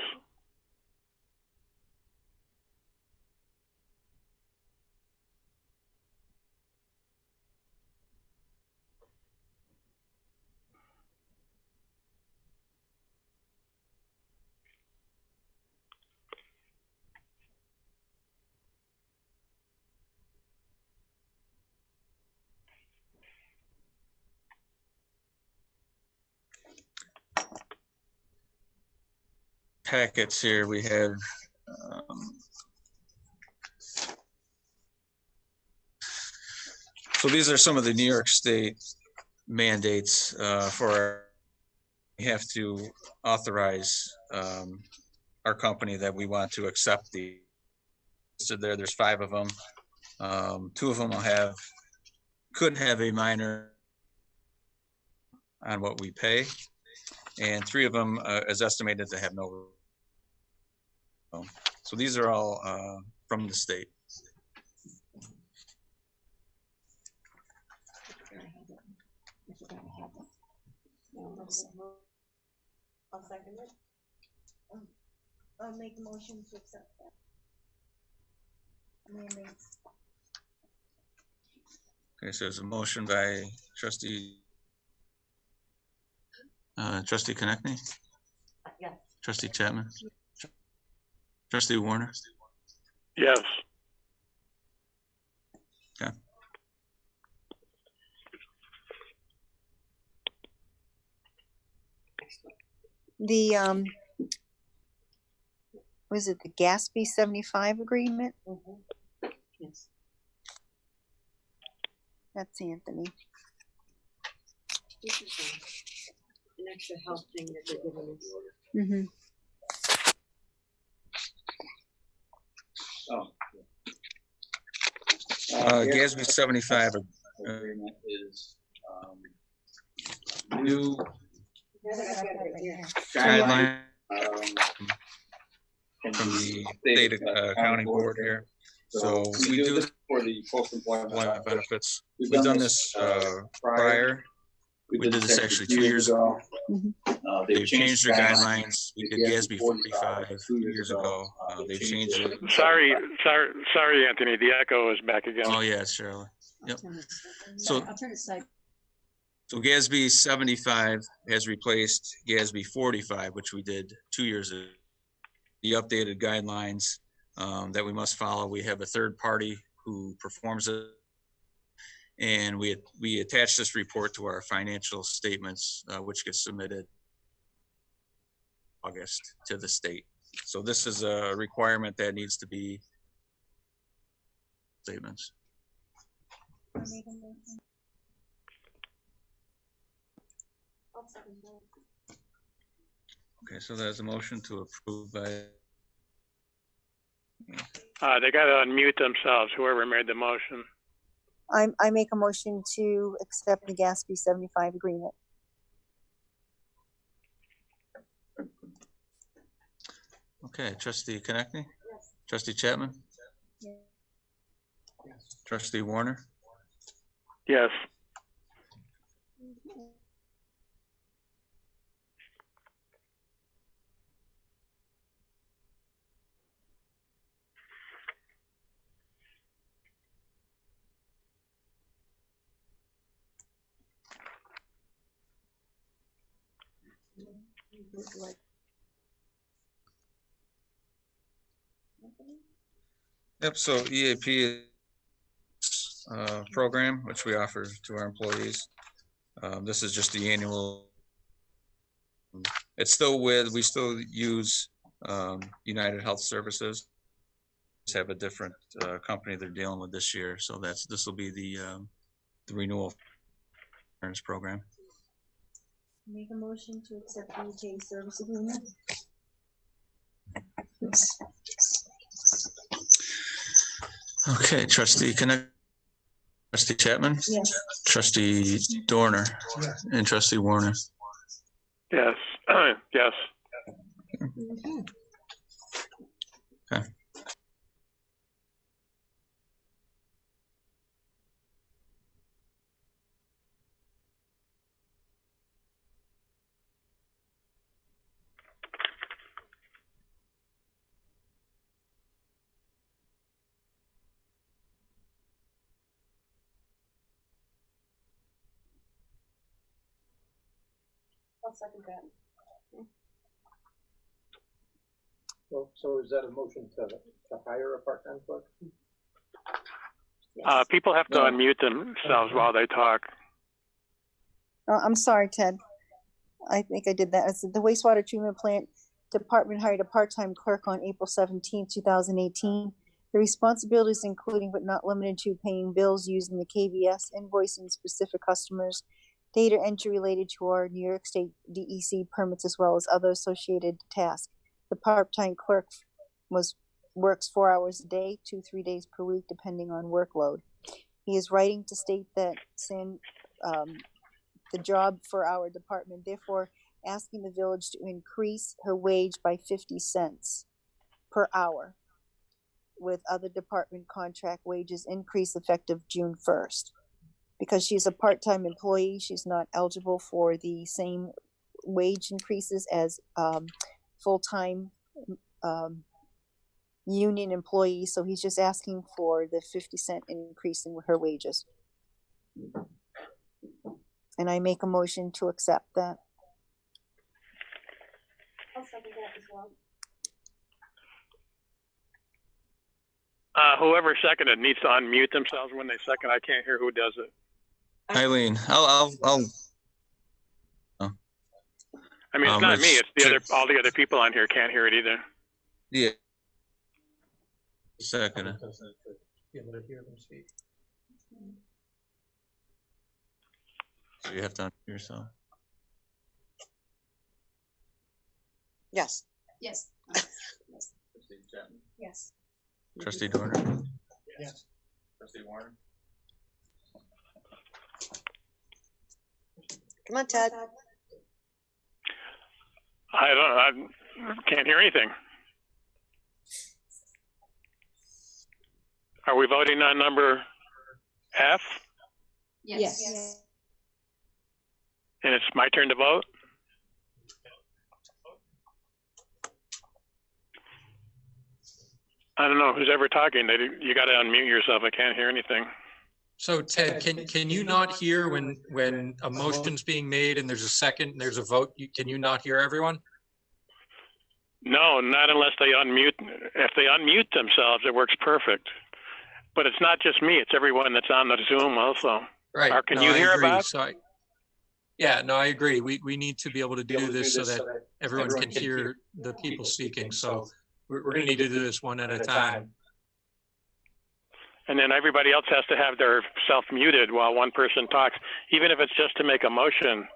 Packets here we have so these are some of the New York State mandates we have to authorize our company that we want to accept the listed there. There's 5 of them. 2 of them could have a minor on what we pay, and 3 of them is estimated to have no. So these are all from the state. I'll second it. I'll make a motion to accept that. Mandates. Okay, so there's a motion by Trustee Konecny, Yes. Trustee Chapman, Trustee Warner. Yes. Okay. The was it the Gatsby 75 agreement? Yes. That's Anthony. This is an extra help thing that they're giving us. Mm-hmm. Gatsby 75 agreement is new guideline from the state accounting board here. So we do this for the post-employment benefits. We've done this prior. We did this actually 2 years ago. They've changed their guidelines. We did GASB 45 2 years ago. They've changed it. Sorry, Anthony. The echo is back again. Oh yeah, Shirley. Yep. So I'll turn it side. So GASB 75 has replaced GASB 45, which we did 2 years ago. The updated guidelines that we must follow. We have a third party who performs it, and we attach this report to our financial statements, which gets submitted August to the state. So this is a requirement that needs to be statements. I'll make a motion. I'll second that. Okay, so there's a motion to approve by. They got to unmute themselves, whoever made the motion. I make a motion to accept the Gatsby 75 agreement. Okay, Trustee Konecny? Yes. Trustee Chapman? Yes. Trustee Warner? Yes. Yep, so EAP program, which we offer to our employees. This is just the annual. It's still we still use United Health Services. Just have a different company they're dealing with this year. So this will be the renewal insurance program. Make a motion to accept the EJ service agreement. Okay, Trustee Konecny, Trustee Chapman? Yes. Trustee Dorner? Yes. And Trustee Warner? Yes. Yes. Okay. I'll second that. Well, so is that a motion to hire a part-time clerk? People have to unmute themselves while they talk. Oh, I'm sorry, Ted. I think I did that. It's the wastewater treatment plant department hired a part-time clerk on April 17th, 2018. The responsibilities including but not limited to paying bills using the KVS, invoicing specific customers, data entry related to our New York State DEC permits, as well as other associated tasks. The part-time clerk works 4 hours a day, 2-3 days per week, depending on workload. He is writing to state that the job for our department, therefore asking the village to increase her wage by 50 cents per hour, with other department contract wages increase effective June 1st. Because she's a part-time employee, she's not eligible for the same wage increases as full-time union employees. So he's just asking for the 50-cent increase in her wages. And I make a motion to accept that. I'll second that as well. Whoever seconded needs to unmute themselves when they second. I can't hear who does it. Eileen, I'll I mean, it's not me. It's the other. All the other people on here can't hear it either. yeah. Second. Be able to hear them speak. So you have to unmute yourself. Yes. Yes. Trustee Chapman? Yes. Trustee Dorner. Yes. Trustee Warren? Come on, Ted. I can't hear anything. Are we voting on number F? Yes. And it's my turn to vote? I don't know who's ever talking. You got to unmute yourself. I can't hear anything. So Ted, can you not hear when a motion's being made and there's a second, and there's a vote? Can you not hear everyone? No, not unless they unmute. If they unmute themselves, it works perfect. But it's not just me. It's everyone that's on the Zoom also. Right. Or can you hear about? So yeah, no, I agree. We need to be able to do this so that everyone can hear the people speaking. So we're going to need to do this one at a time. And then everybody else has to have their self muted while one person talks. Even if it's just to make a motion,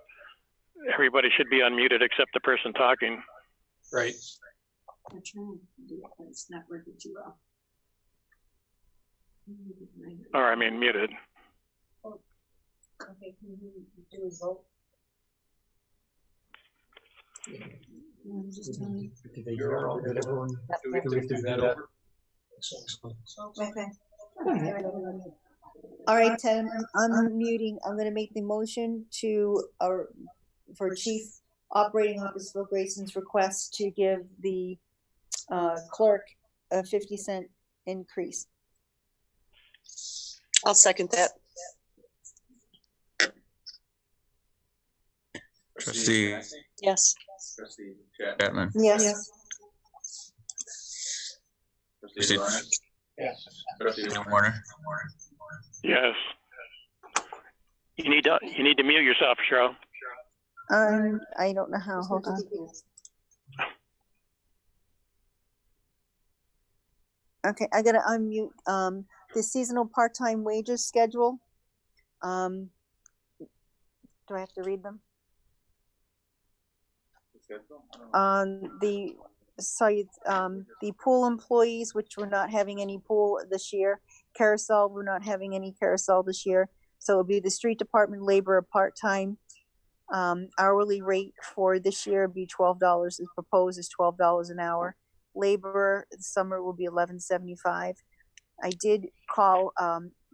everybody should be unmuted except the person talking. Right. I'm trying to do it, but it's not working too well. Or I mean muted. Okay, can you do a vote? Just tell me. You're all good, everyone. Do we do that over? Okay. All right, Ted, I'm unmuting. I'm gonna make the motion for Chief Operating Officer Phil Grayson's request to give the clerk a 50-cent increase. I'll second that. Trustee Yes. Trustee Chapman? Chapman. Yes. Trustee Warren? Yes. Trustee Warner. Yes. You need to mute yourself, Cheryl. I don't know how. Hold on. Okay, I gotta unmute the seasonal part-time wages schedule. Do I have to read them? The pool employees, which we're not having any pool this year. Carousel, we're not having any carousel this year. So it'll be the street department laborer part-time. Hourly rate for this year would be $12. Is proposed is $12 an hour. Laborer summer will be $11.75. I did call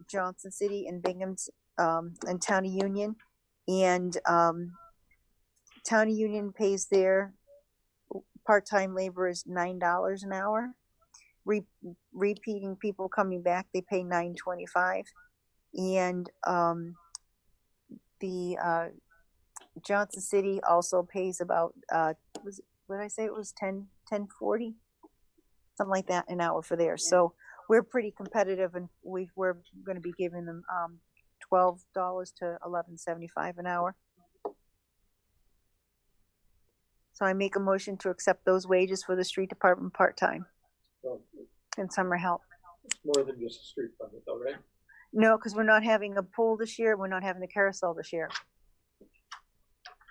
Johnson City and Bingham's and Town of Union, and Town of Union pays their part-time laborers $9 an hour. Repeating people coming back, they pay $9.25, and the Johnson City also pays about, what did I say? It was 10.40, something like that an hour for theirs. So we're pretty competitive, and we're going to be giving them $12 to $11.75 an hour. So I make a motion to accept those wages for the street department part-time So and summer help. it's more than just a street permit though, right? No, because we're not having a pool this year. We're not having the carousel this year.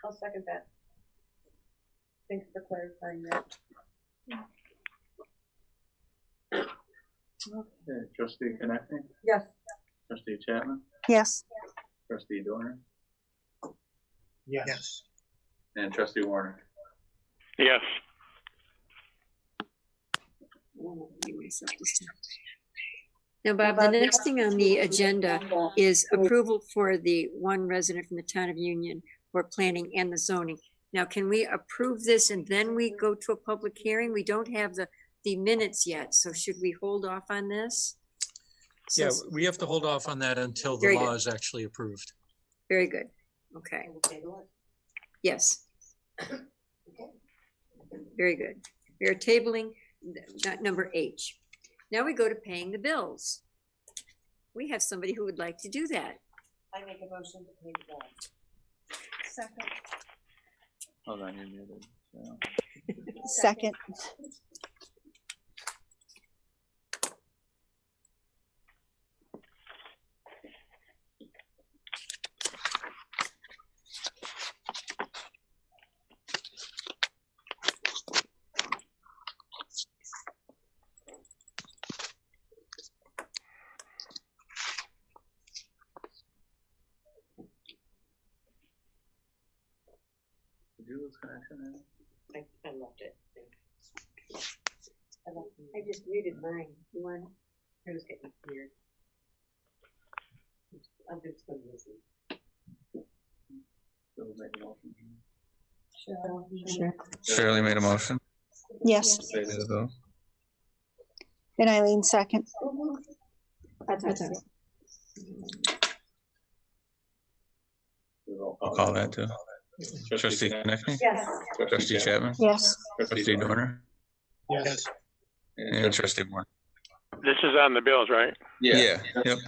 I'll second that. Thanks for clarifying that. Okay, Trustee Konecny, Yes. Trustee Chapman, Yes. Trustee Dorner, Yes. and Trustee Warner. Yes. Now, Bob, the next thing on the agenda is approval for the one resident from the town of Union for planning and the zoning. Now, can we approve this and then we go to a public hearing? We don't have the minutes yet, so should we hold off on this? Yeah, Since- we have to hold off on that until the Very law good. is actually approved. Very good. Okay. Yes. Very good. We are tabling number H. Now we go to paying the bills. We have somebody who would like to do that. I make a motion to pay the bill. Second. Hold on, you're muted. So. Second. Did you lose connection? I loved it. I just muted mine. You want? It was getting weird. I'm just gonna listen. Sure. Shirley made a motion. Yes. Say to the vote. And Eileen second. I'll call that too. Trustee Konecny, Yes. Trustee Chapman, Yes. Trustee Dorner, Yes. and Trustee Moore. This is on the bills, right? Yeah. Yep.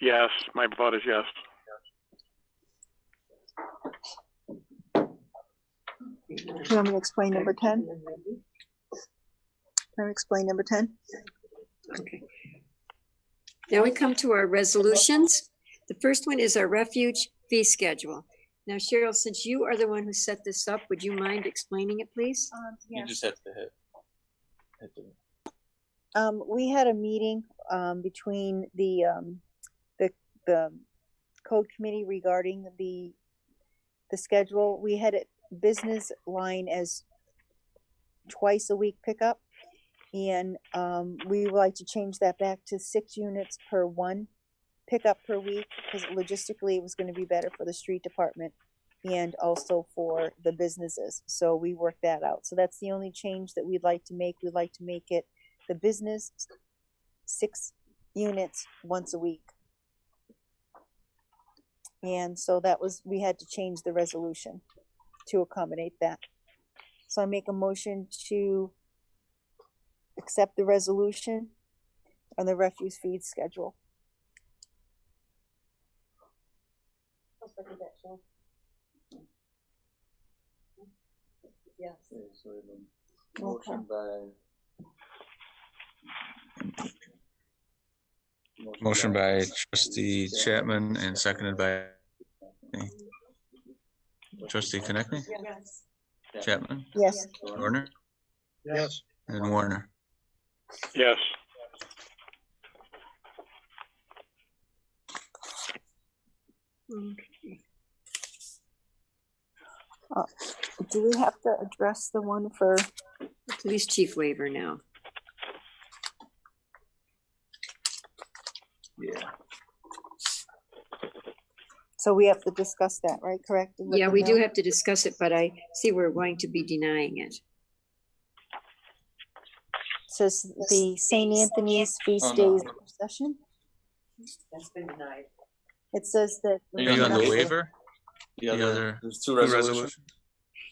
Yes, my vote is yes. You want me to explain number 10? Can I explain number 10? Okay. Now we come to our resolutions. The first one is our refuge fee schedule. Now, Cheryl, since you are the one who set this up, would you mind explaining it, please? You just have to hit the. We had a meeting between the code committee regarding the schedule. We had it business line as twice a week pickup, and we would like to change that back to 6 units per one pickup per week, because logistically it was going to be better for the street department and also for the businesses. So we worked that out. So that's the only change that we'd like to make. We'd like to make it the business 6 units once a week. And so that was, we had to change the resolution to accommodate that. So I make a motion to accept the resolution on the refuse feed schedule. I'll second that, Cheryl. Yes. Okay, so we have a motion by Trustee Chapman and seconded by Trustee Konecny, Yes. Chapman, Yes. Warner, Yes. and Warner. Yes. Okay. Do we have to address the one for, Police chief waiver now. Yeah. so we have to discuss that, right? Correct? Yeah, we do have to discuss it, but I see we're going to be denying it. Says the St. Anthony's feast Oh, days no. session. That's been denied. It says that. Are you on the waiver? The other, there's two two resolutions. resolutions.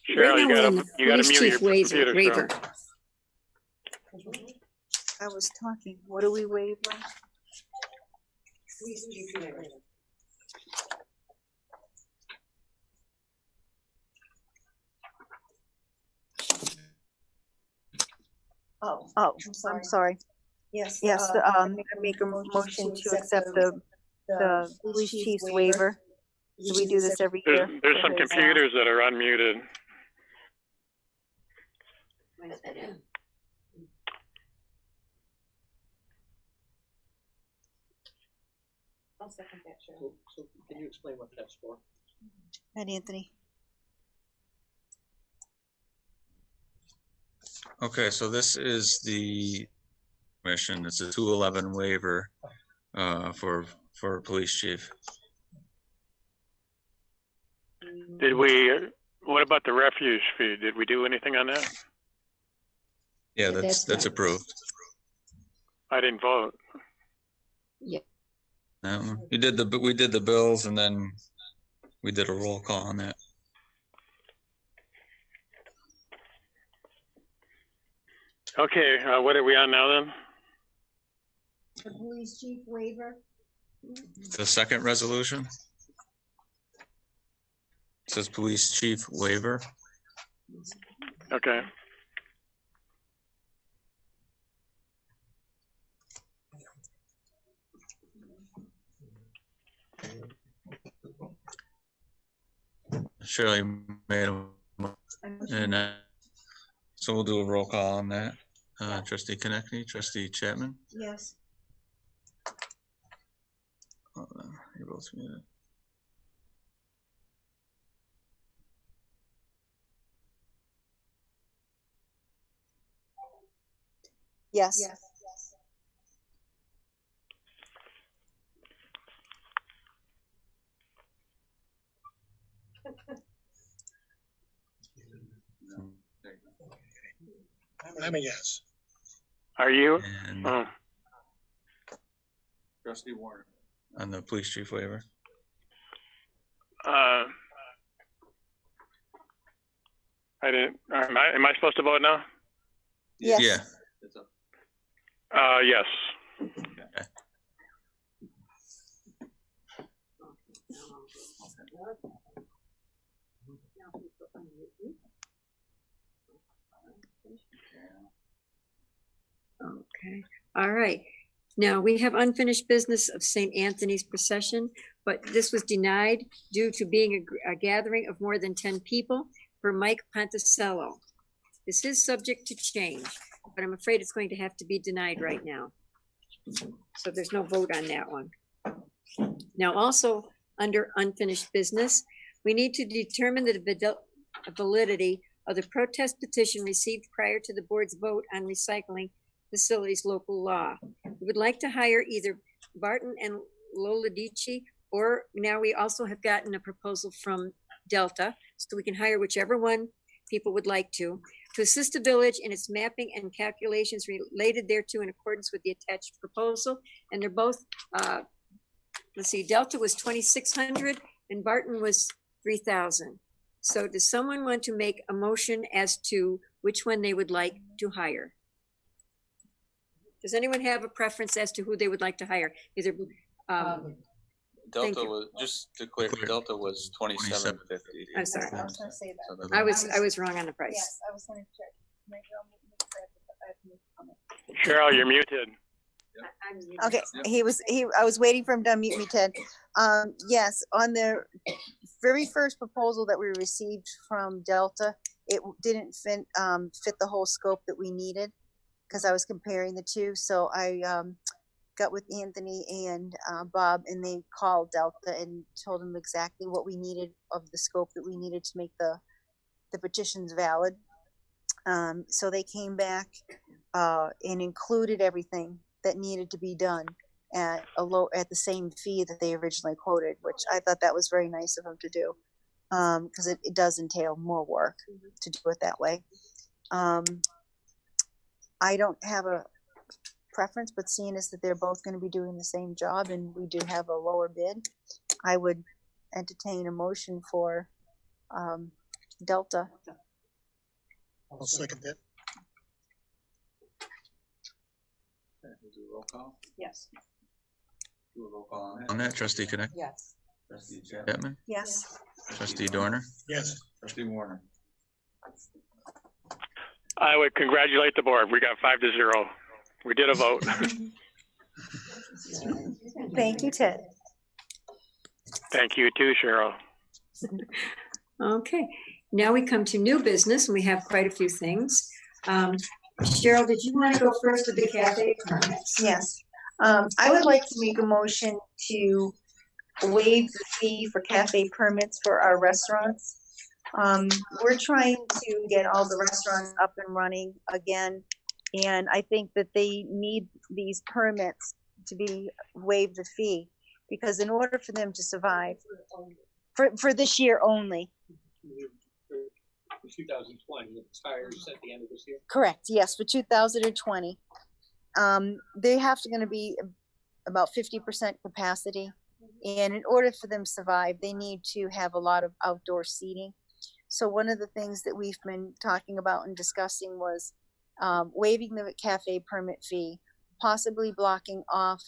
Cheryl, you Right now, we're gotta in the you gotta police mute your chief computer, Cheryl. waiver. I was talking, what do we waive? Please, you can wait. Oh, Oh, I'm I'm sorry. yes. Yes, I make a motion to accept the police chief's waiver. Do we do this every year? There's some for his, computers that are unmuted. I'll second that, Cheryl. So can you explain what that's for? And Anthony? Okay, so this is the mission. It's a 211 waiver for police chief. Did we? What about the refuse fee? Did we do anything on that? Yeah, that's that's not- approved. I didn't vote. Yeah. We did the bills and then we did a roll call on that. Okay, what are we on now then? The police chief waiver. The second resolution. It says police chief waiver. Okay. Shirley made a and so we'll do a roll call on that. Trustee Konecny, Trustee Chapman. Yes. Hold on, you're both muted. Yes. Yes. I'm a yes. Are you? And Oh, Trustee Warner. on the police chief waiver. I didn't. Am I supposed to vote now? Yes. Yeah. It's up. Yes. Okay, all right. Now, we have unfinished business of St. Anthony's procession, but this was denied due to being a gathering of more than 10 people for Mike Ponticello. This is subject to change, but I'm afraid it's going to have to be denied right now. So there's no vote on that one. Now, also under unfinished business, we need to determine the validity of the protest petition received prior to the board's vote on recycling facilities local law. We would like to hire either Barton and Loladici, or now we also have gotten a proposal from Delta, so we can hire whichever one people would like to assist the village in its mapping and calculations related thereto in accordance with the attached proposal. And they're both, let's see, Delta was 2,600 and Barton was 3,000. So does someone want to make a motion as to which one they would like to hire? Does anyone have a preference as to who they would like to hire? Either, Delta you. was, just to clear, Delta was 2750. I'm sorry. I was gonna say that. So the- I was wrong on the price. Yes, I was gonna check. Maybe I'll make a comment. Cheryl, you're muted. Okay, Yep. I was waiting for him to unmute me, Ted. Yes, on the very first proposal that we received from Delta, it didn't fit the whole scope that we needed, because I was comparing the two. So I got with Anthony and Bob, and they called Delta and told them exactly what we needed of the scope that we needed to make the petitions valid. So they came back and included everything that needed to be done at the same fee that they originally quoted, which I thought that was very nice of them to do, because it does entail more work to do it that way. I don't have a preference, but seeing as that they're both going to be doing the same job and we do have a lower bid, I would entertain a motion for, Delta. I'll second that. Do a roll call? Yes. Do a roll call On that, Trustee Konecny, Yes. Trustee Chapman? Chapman, Yes. Trustee Dorner, Yes. Trustee Warner? I would congratulate the board. We got 5-0. We did a vote. Thank you, Ted. Thank you too, Cheryl. Okay, now we come to new business, and we have quite a few things. Cheryl, did you want to go first with the cafe permits? Yes. I would like to make a motion to waive the fee for cafe permits for our restaurants. We're trying to get all the restaurants up and running again, and I think that they need these permits to be waived the fee, because in order for them to survive, for this year only. 2020, it expires at the end of this year. Correct, yes, for 2020. They have to gonna be about 50% capacity. And in order for them to survive, they need to have a lot of outdoor seating. So one of the things that we've been talking about and discussing was waiving the cafe permit fee, possibly blocking off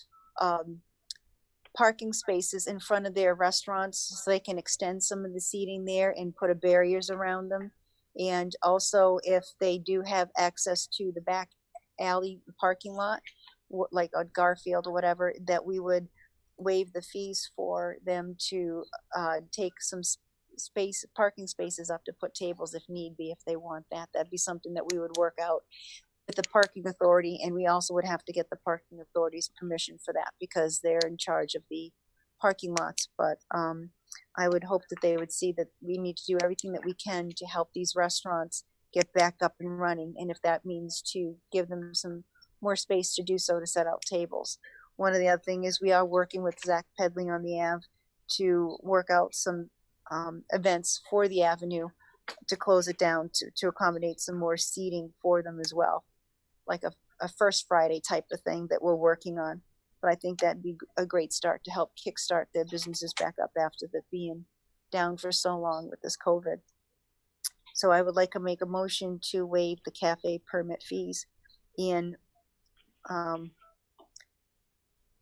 parking spaces in front of their restaurants so they can extend some of the seating there and put a barriers around them. And also, if they do have access to the back alley parking lot, like on Garfield or whatever, that we would waive the fees for them to take some parking spaces up to put tables if need be, if they want that. That'd be something that we would work out with the parking authority, and we also would have to get the parking authority's permission for that because they're in charge of the parking lots. But I would hope that they would see that we need to do everything that we can to help these restaurants get back up and running, and if that means to give them some more space to do so, to set out tables. One of the other thing is we are working with Zach Pedley on the Ave to work out some events for the Avenue to close it down to accommodate some more seating for them as well, like a First Friday type of thing that we're working on. But I think that'd be a great start to help kickstart their businesses back up after the being down for so long with this COVID. So I would like to make a motion to waive the cafe permit fees and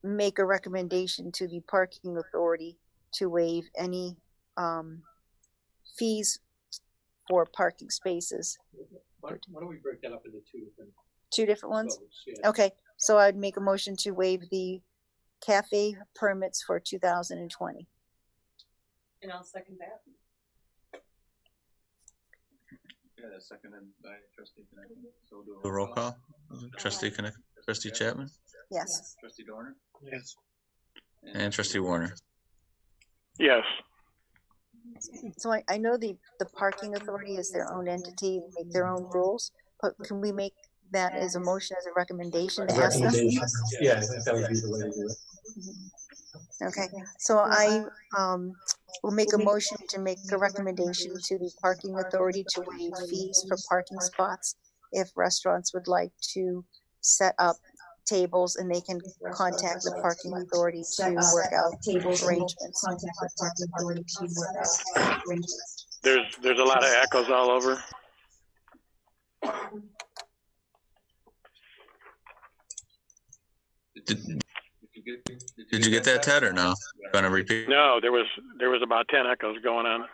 make a recommendation to the parking authority to waive any fees for parking spaces. Why don't we break that up into Two different ones? votes? Yeah. Okay, so I'd make a motion to waive the cafe permits for 2020. And I'll second that. Yeah, that's seconded by Trustee Konecny. So we'll do the roll call. Trustee Konecny, Trustee Chapman, Yes. Trustee Dorner? Yes. and Trustee Warner. Yes. So I know the parking authority is their own entity, make their own rules, but can we make that as a motion, as a recommendation to ask them? Yeah, I think that would be the way to do it. Okay, so I will make a motion to make a recommendation to the parking authority to waive fees for parking spots if restaurants would like to set up tables, and they can contact the parking authority to work out arrangements. There's a lot of echoes all over. Did you get that, Ted, or no? Gonna repeat? No, there was about 10 echoes going on.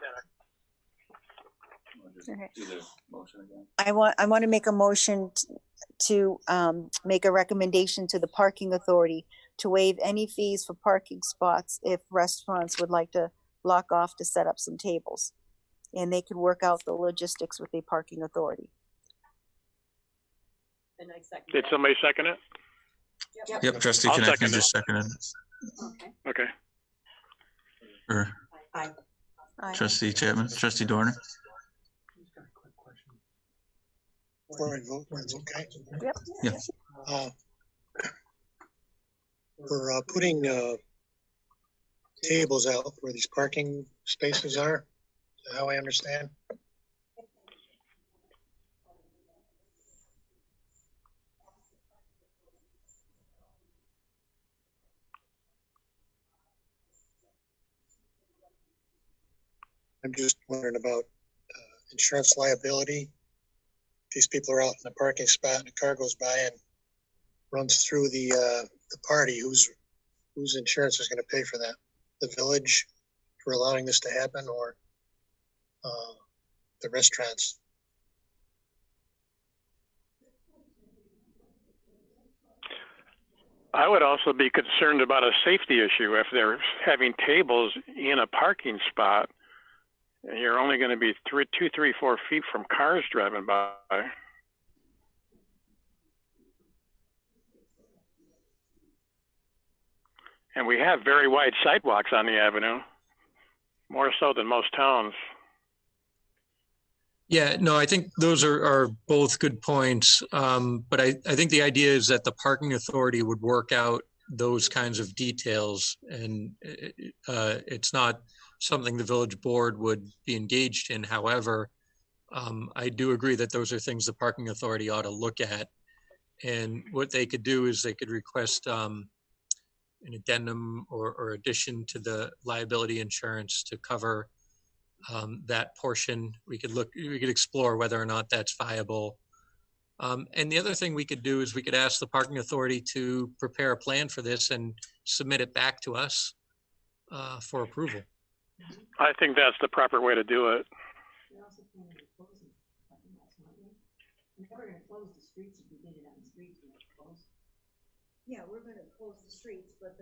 Okay. Do the motion again. I want to make a motion to make a recommendation to the parking authority to waive any fees for parking spots if restaurants would like to block off to set up some tables. And they can work out the logistics with the parking authority. And I second Did that. somebody second it? Yep, Trustee I'll Konecny second it. just seconded. Okay. Okay. Or Aye. Aye. Trustee Chapman, Trustee Dorner. Before I vote, that's okay. Yep. Yeah. We're putting tables out where these parking spaces are, is that how I understand? I'm just wondering about insurance liability. These people are out in the parking spot and a car goes by and runs through the party. Whose insurance is going to pay for that? The village for allowing this to happen, or the restaurants? I would also be concerned about a safety issue if they're having tables in a parking spot. And you're only going to be 2, 3, 4 feet from cars driving by. And we have very wide sidewalks on the avenue, more so than most towns. Yeah, no, I think those are both good points. But I think the idea is that the parking authority would work out those kinds of details, and it's not something the village board would be engaged in. However, I do agree that those are things the parking authority ought to look at. And what they could do is they could request an addendum or addition to the liability insurance to cover that portion. We could explore whether or not that's viable. And the other thing we could do is we could ask the parking authority to prepare a plan for this and submit it back to us for approval. I think that's the proper way to do it. We're also planning on closing parking lots, aren't we? We're never gonna close the streets if we did it on the streets. Yeah, we're gonna close the streets, but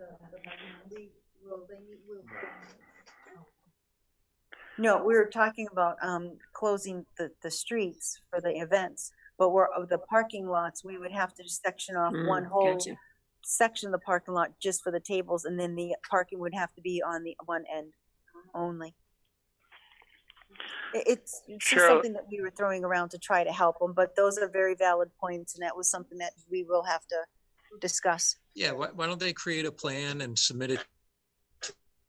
No, we were talking about closing the streets for the events, but of the parking lots, we would have to just section off one whole Gotcha. section of the parking lot just for the tables, and then the parking would have to be on the one end only. It's just Sure. something that we were throwing around to try to help them, but those are very valid points, and that was something that we will have to discuss. Yeah, why don't they create a plan and submit it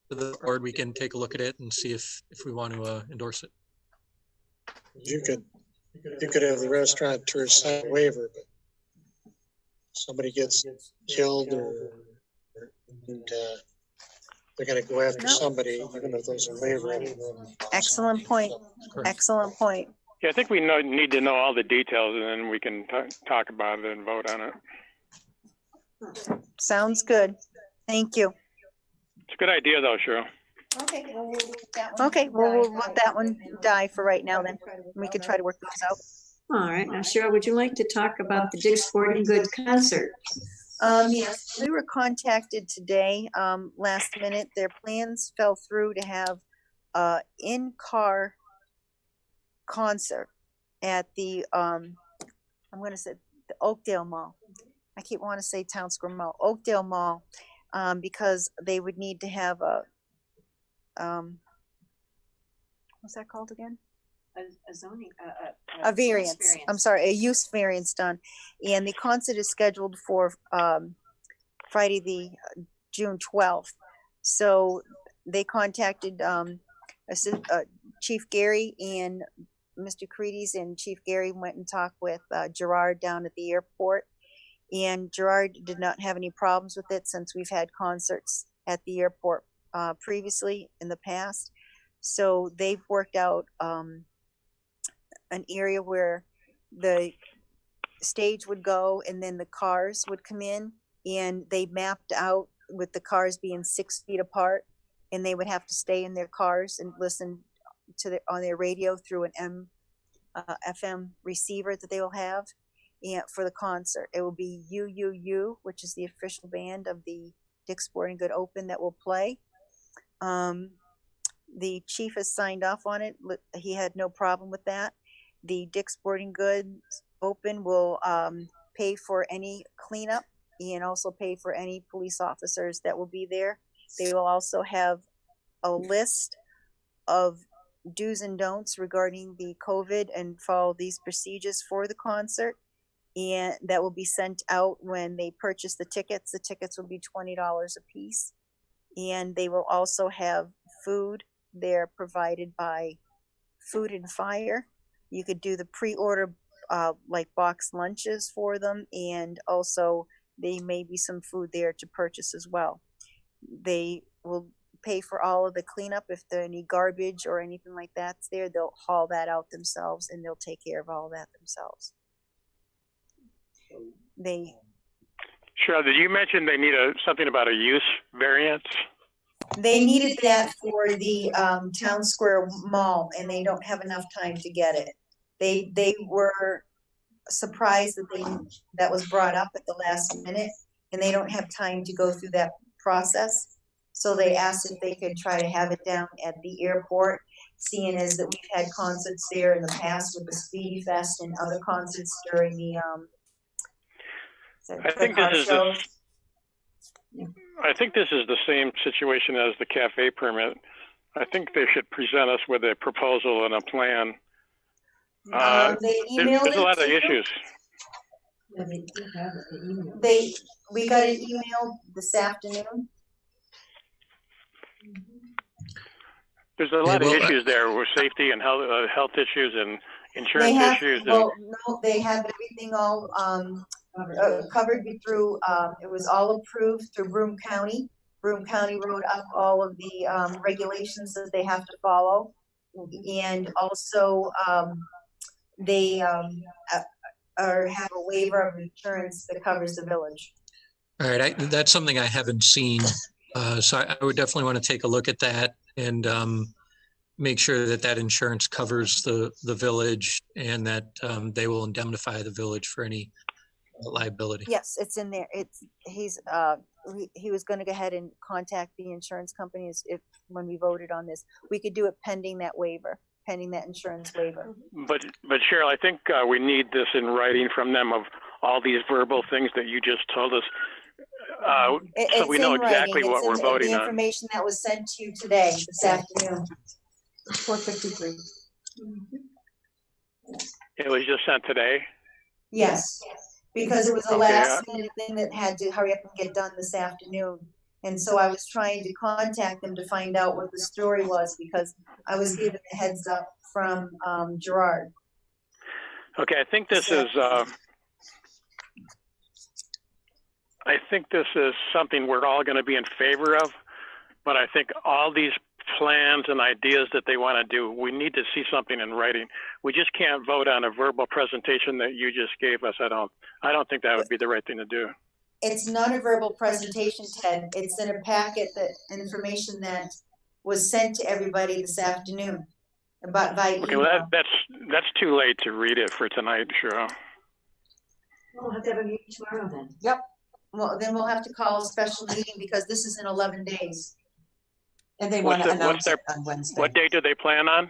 to the board? We can take a look at it and see if we want to endorse it. You could have the restaurateur sign a waiver, but somebody gets killed and they're going to go after somebody, even if there's a waiver. Excellent point. Excellent point. Yeah, I think we need to know all the details, and then we can talk about it and vote on it. Sounds good. Thank you. It's a good idea, though, Cheryl. Okay, well, we'll let that one. Okay, well, we'll let that one die for right now then. We could try to work those out. All right, now Cheryl, would you like to talk about the Dick's Sporting Goods concert? Yes, we were contacted today, last minute. Their plans fell through to have in-car concert at the, I'm gonna say the Oakdale Mall. I keep wanting to say Town Square Mall, Oakdale Mall, because they would need to have a, what's that called again? A zoning, A variance. I'm sorry, a use variance done. And the concert is scheduled for Friday, the June 12th. So they contacted Chief Gary and Mr. Credes, and Chief Gary went and talked with Gerard down at the airport. And Gerard did not have any problems with it since we've had concerts at the airport previously in the past. So they've worked out an area where the stage would go and then the cars would come in, and they mapped out with the cars being 6 feet apart, and they would have to stay in their cars and listen to on their radio through an FM receiver that they will have. And for the concert, it will be UUU, which is the official band of the Dick's Sporting Good Open that will play. The chief has signed off on it. He had no problem with that. The Dick's Sporting Goods Open will pay for any cleanup and also pay for any police officers that will be there. They will also have a list of do's and don'ts regarding the COVID and follow these procedures for the concert. And that will be sent out when they purchase the tickets. The tickets will be $20 a piece. And they will also have food there provided by Food and Fire. You could do the pre-order like box lunches for them, and also there may be some food there to purchase as well. They will pay for all of the cleanup. If there any garbage or anything like that's there, they'll haul that out themselves and they'll take care of all that themselves. They, Cheryl, did you mention they need something about a use variance? they needed that for the town square mall and they don't have enough time to get it. They were surprised that was brought up at the last minute and they don't have time to go through that process. So they asked if they could try to have it down at the airport, seeing as that we've had concerts there in the past with the Speedy Fest and other concerts during the I think this is the same situation as the cafe permit. I think they should present us with a proposal and a plan. There's a lot of issues. We got an email this afternoon. There's a lot of issues there with safety and health issues and insurance issues. Well, no, they have everything all covered through, it was all approved through Broome County. Broome County wrote up all of the regulations that they have to follow. And also they have a waiver of insurance that covers the village. All right, that's something I haven't seen. So I would definitely want to take a look at that and make sure that that insurance covers the village and that they will indemnify the village for any liability. Yes, it's in there. He was going to go ahead and contact the insurance companies when we voted on this. We could do it pending that waiver, pending that insurance waiver. But Cheryl, I think we need this in writing from them of all these verbal things that you just told us. So we know exactly what we're voting on. The information that was sent to you today, this afternoon. 4:53. It was just sent today? Yes, because it was a last minute thing that had to hurry up and get done this afternoon. And so I was trying to contact them to find out what the story was because I was given a heads up from Gerard. Okay, I think this is something we're all going to be in favor of, but I think all these plans and ideas that they want to do, we need to see something in writing. We just can't vote on a verbal presentation that you just gave us. I don't think that would be the right thing to do. It's not a verbal presentation, Ted. It's in a packet information that was sent to everybody this afternoon by email. Okay, well that's too late to read it for tonight, Cheryl. We'll have to have a meeting tomorrow then. Yep. Well, then we'll have to call a special meeting because this is in 11 days. And they want to announce it on Wednesday. What date do they plan on?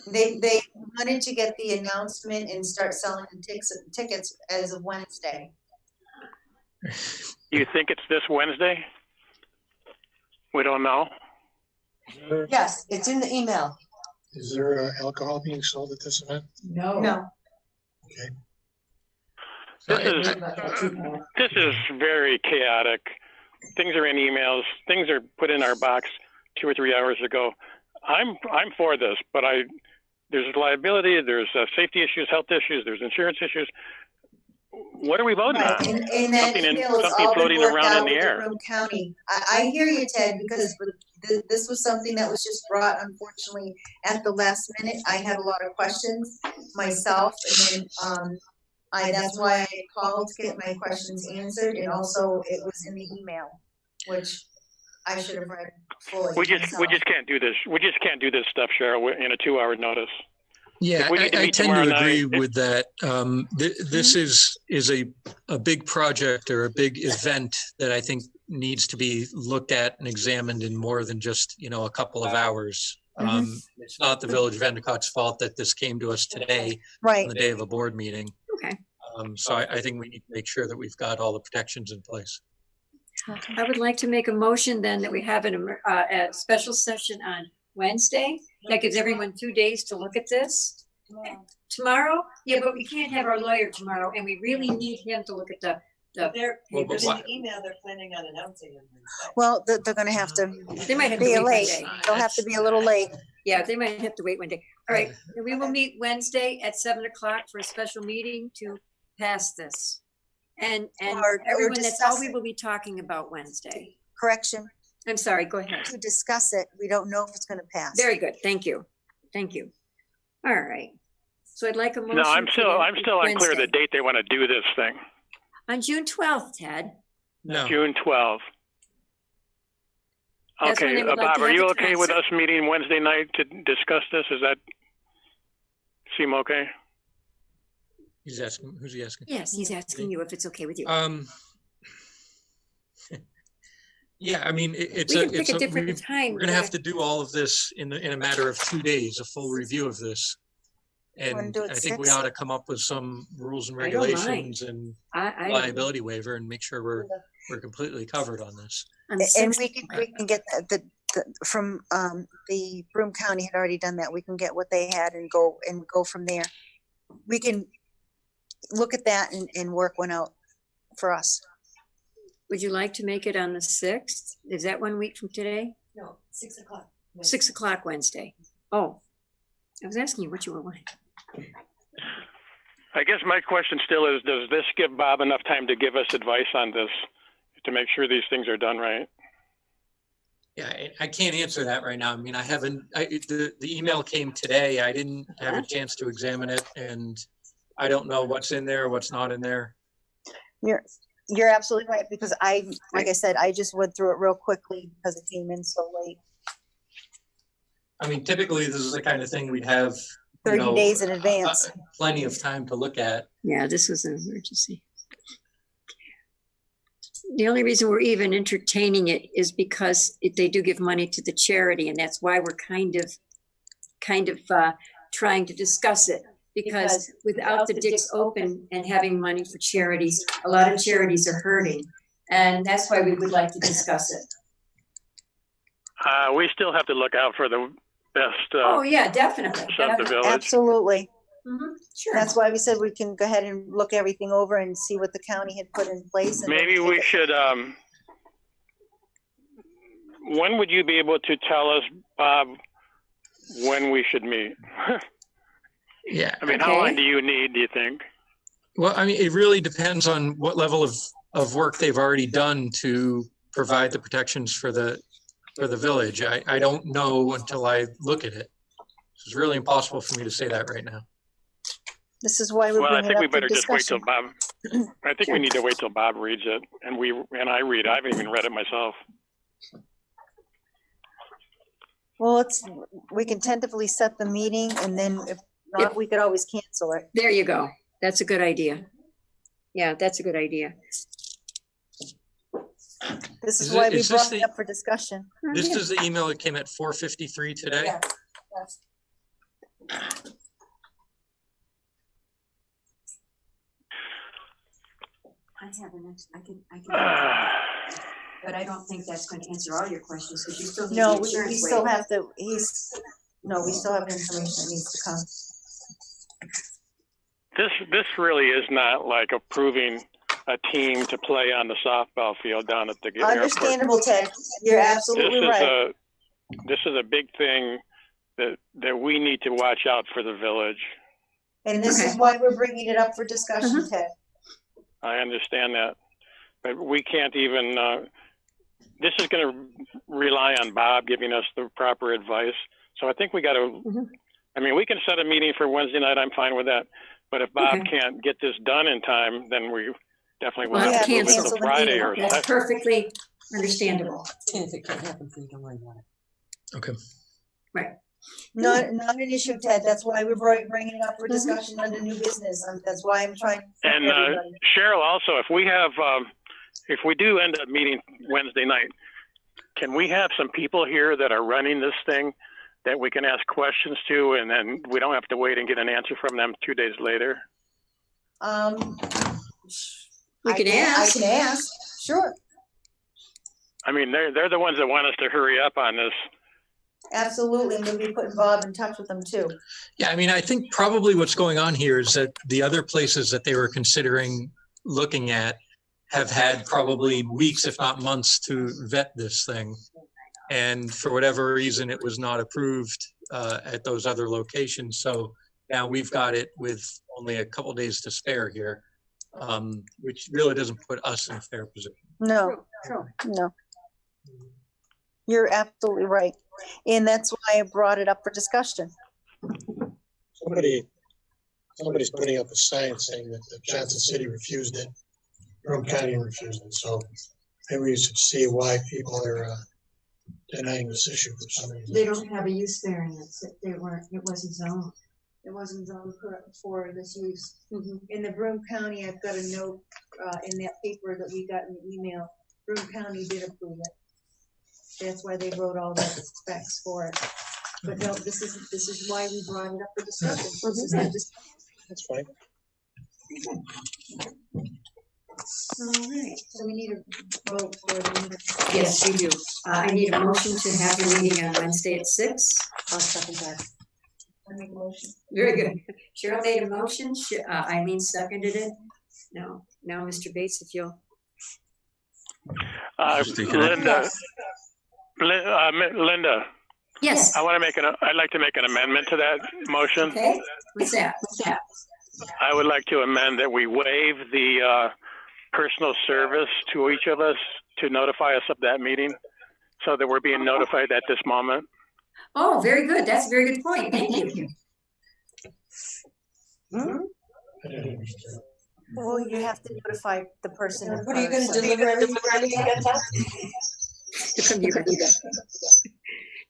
They wanted to get the announcement and start selling the tickets as of Wednesday. You think it's this Wednesday? We don't know. Yes, it's in the email. Is there alcohol being sold at this event? No. No. Okay. This is very chaotic. Things are in emails. Things are put in our box 2 or 3 hours ago. I'm for this, but there's liability, there's safety issues, health issues, there's insurance issues. What are we voting on? And that something floating around in the air. Broome County. I hear you, Ted, because this was something that was just brought, unfortunately, at the last minute. I had a lot of questions myself, and then that's why I called to get my questions answered, and also it was in the email, which I should have read fully. We just can't do this. We just can't do this stuff, Cheryl, in a 2-hour notice. Yeah, I tend to agree with that. This is a big project or a big event that I think needs to be looked at and examined in more than just, a couple of hours. It's not the Village of Endicott's fault that this came to us today, on the day of a board meeting. Okay. So I think we need to make sure that we've got all the protections in place. I would like to make a motion then that we have a special session on Wednesday. That gives everyone 2 days to look at this. Tomorrow? Yeah, but we can't have our lawyer tomorrow, and we really need him to look at the They're in the email, they're planning on announcing it. Well, they're going to have to. They might have to be wait late. one day. They'll have to be a little late. Yeah, they might have to wait one day. All right, and we will meet Wednesday at 7 o'clock for a special meeting to pass this. And Or everyone, that's all discuss we it. will be talking about Wednesday. Correction. I'm sorry, go ahead. To discuss it, we don't know if it's gonna pass. Very good, thank you. Thank you. All right. So I'd like a motion. No, I'm still unclear Wednesday. the date they want to do this thing. On June 12th, Ted. No. June 12th. That's when Okay, they would like Bob, to are have you the okay with concert. us meeting Wednesday night to discuss this? Does that seem okay? He's asking, who's he asking? Yes, he's asking you if it's okay with you. Yeah, I mean, it's We can pick a different we're time. going to have to do all of this in a matter of 2 days, a full review of this. Wanna And do it I think we 6? ought to come up with some rules and I don't mind. regulations and I liability waiver and make sure we're completely covered on this. on the And 6th, we can get the from, the Broome County had already done that. We can get what they had and go from there. We can look at that and work one out for us. would you like to make it on the 6th? Is that 1 week from today? No, 6 o'clock. 6 o'clock Wednesday. Oh, I was asking you what you were wanting. I guess my question still is, does this give Bob enough time to give us advice on this to make sure these things are done right? Yeah, I can't answer that right now. I mean, the email came today. I didn't have a chance to examine it, and I don't know what's in there, what's not in there. You're absolutely right, because like I said, I just went through it real quickly because it came in so late. I mean, typically this is the kind of thing we'd have 30 days in advance. Plenty of time to look at. Yeah, this was an emergency. The only reason we're even entertaining it is because they do give money to the charity, and that's why we're kind of trying to discuss it. Because without the Dicks open and having money for charities, a lot of charities are hurting, and that's why we would like to discuss it. We still have to look out for the best. Oh yeah, definitely. Of the village. Absolutely. Sure. That's why we said we can go ahead and look everything over and see what the county had put in place. And Maybe we should. When would you be able to tell us, Bob, when we should meet? Yeah. I mean, how long do you need, do you think? Well, I mean, it really depends on what level of work they've already done to provide the protections for the village. I don't know until I look at it. It's really impossible for me to say that right now. This is why we're Well, I bringing think it we up for better just wait till discussion. Bob. I think we need to wait till Bob reads it, and I read. I haven't even read it myself. Well, we can tentatively set the meeting, and then if not, we could always cancel it. There you go. That's a good idea. Yeah, that's a good idea. This is why we brought it up for discussion. This is the email that came at 4:53 today. Yeah, yes. I have an answer. I can. But I don't think that's going to answer all your questions because you still need No, the we insurance still waiver. have to, we still have information that needs to come. This really is not like approving a team to play on the softball field down at the airport. Understandable, Ted. You're absolutely right. This is a big thing that we need to watch out for the village. And this is why we're bringing it up for discussion, Ted. I understand that, but we can't even. This is going to rely on Bob giving us the proper advice. So I think we got to. I mean, we can set a meeting for Wednesday night. I'm fine with that. But if Bob can't get this done in time, then we definitely will have to move it to Friday or That's Saturday. perfectly understandable. And if it can't happen, then don't worry about it. Okay. Right. Not an issue, Ted. That's why we're bringing it up for discussion under new business. That's why I'm trying. And Cheryl, also, if we do end up meeting Wednesday night, can we have some people here that are running this thing that we can ask questions to, and then we don't have to wait and get an answer from them 2 days later? We can ask. I can ask. Sure. I mean, they're the ones that want us to hurry up on this. Absolutely. And we'll be putting Bob in touch with them too. Yeah, I mean, I think probably what's going on here is that the other places that they were considering looking at have had probably weeks, if not months, to vet this thing. And for whatever reason, it was not approved at those other locations. So now we've got it with only a couple days to spare here, which really doesn't put us in a fair position. No, no. You're absolutely right. And that's why I brought it up for discussion. Somebody's putting up a sign saying that the Johnson City refused it, Rome County refused it, so maybe we should see why people are denying this issue for some reason. They don't have a use variance. It wasn't zoned. It wasn't zoned for this use. In the Broome County, I've got a note, in that paper that we got in the email, Broome County did approve it. That's why they wrote all the specs for it. But no, this is why we brought it up for discussion. This is not just. That's fine. All right. So we need a vote for the. Yes, we do. I need a motion to have your meeting on Wednesday at 6. I'll second that. I make a motion. Very good. Cheryl made a motion. Eileen seconded it. No, now Mr. Bates, if you'll. Linda. Yes. I'd like to make an amendment to that motion. Okay. What's that? I would like to amend that we waive the personal service to each of us to notify us of that meeting, so that we're being notified at this moment. Oh, very good. That's a very good point. Thank you. Well, you have to notify the person. What are you gonna deliver everybody again?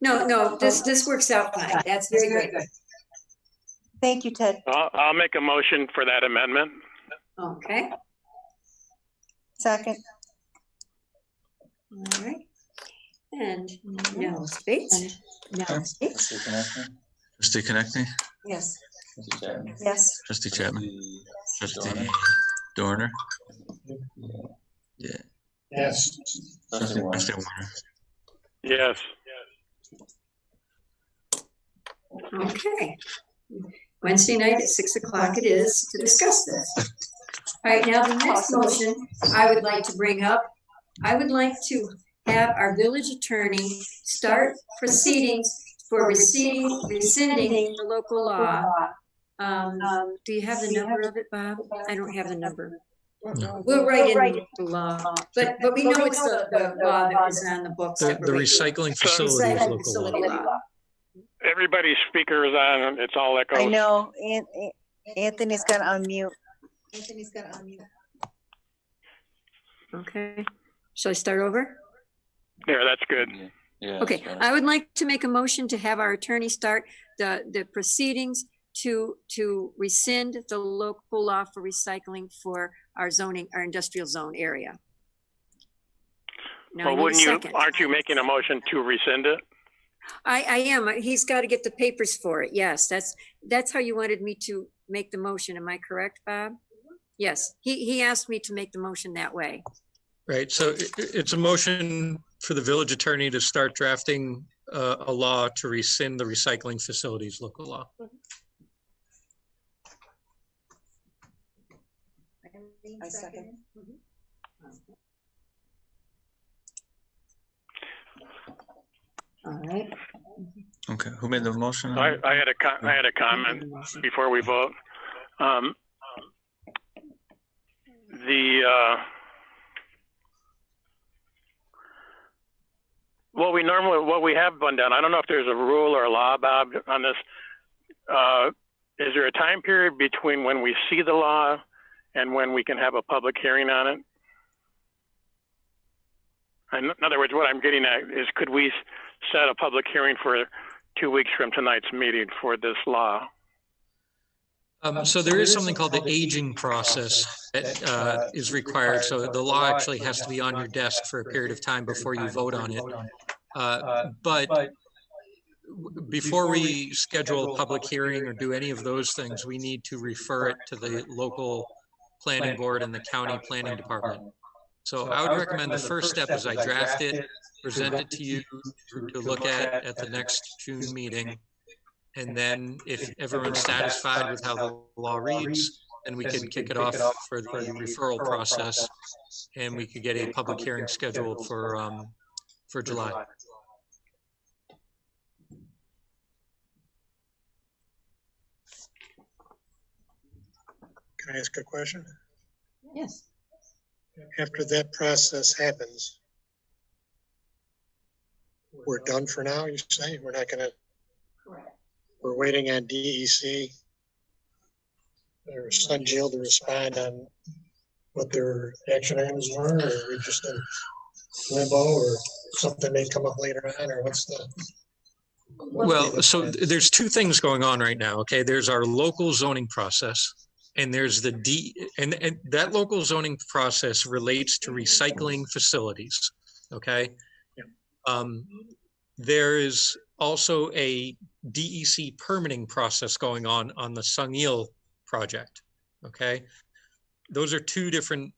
No, this works out fine. That's very good. Thank you, Ted. I'll make a motion for that amendment. Okay. Second. All right. And now Mr. Bates. Trustee Konecny? Yes. Yes. Trustee Chapman? Trustee Dorner? Yeah. Yes. Trustee Warner? Yes. Okay. Wednesday night at 6 o'clock it is to discuss this. All right, now the next motion I would like to bring up, I would like to have our village attorney start proceedings for rescinding the local law. Do you have the number of it, Bob? I don't have the number. No. We'll write in the law, but we know it's the law that was on the books. The recycling facility is local law. Everybody's speaker is on. It's all echoes. I know. Anthony's got to unmute. Okay. Shall I start over? Yeah, that's good. Yeah. Okay, I would like to make a motion to have our attorney start the proceedings to rescind the local law for recycling for our zoning, our industrial zone area. Now, Well, aren't you making a motion to rescind it? I am. He's got to get the papers for it. Yes, that's how you wanted me to make the motion. Am I correct, Bob? Yes, he asked me to make the motion that way. Right, so it's a motion for the village attorney to start drafting a law to rescind the recycling facilities local law. I second. All right. Okay, who made the motion? I had a comment before we vote. What we have done, I don't know if there's a rule or a law, Bob, on this. Is there a time period between when we see the law and when we can have a public hearing on it? In other words, what I'm getting at is, could we set a public hearing for 2 weeks from tonight's meeting for this law? So there is something called the aging process that is required. So the law actually has to be on your desk for a period of time before you vote on it. But before we schedule a public hearing or do any of those things, we need to refer it to the local planning board and the county planning department. So I would recommend the first step is I draft it, present it to you to look at the next June meeting. And then if everyone's satisfied with how the law reads, then we could kick it off for the referral process, and we could get a public hearing scheduled for July. Can I ask a question? Yes. After that process happens, we're done for now, you say? We're not gonna, Correct. we're waiting on DEC or Sun Jill to respond on what their action items were, or we're just in limbo, or something may come up later on, or what's the? Well, so there's two things going on right now, okay? There's our local zoning process, and there's the and that local zoning process relates to recycling facilities, okay? There is also a DEC permitting process going on the Sungil project, okay? Those are two different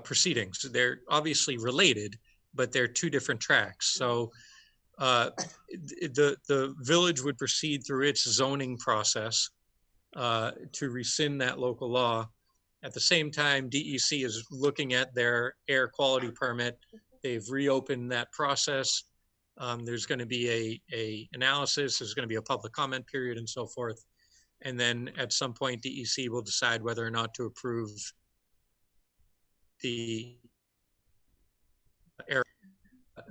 proceedings. They're obviously related, but they're two different tracks. So the village would proceed through its zoning process to rescind that local law. At the same time, DEC is looking at their air quality permit. They've reopened that process. There's going to be a analysis. There's going to be a public comment period and so forth. And then at some point, DEC will decide whether or not to approve the air.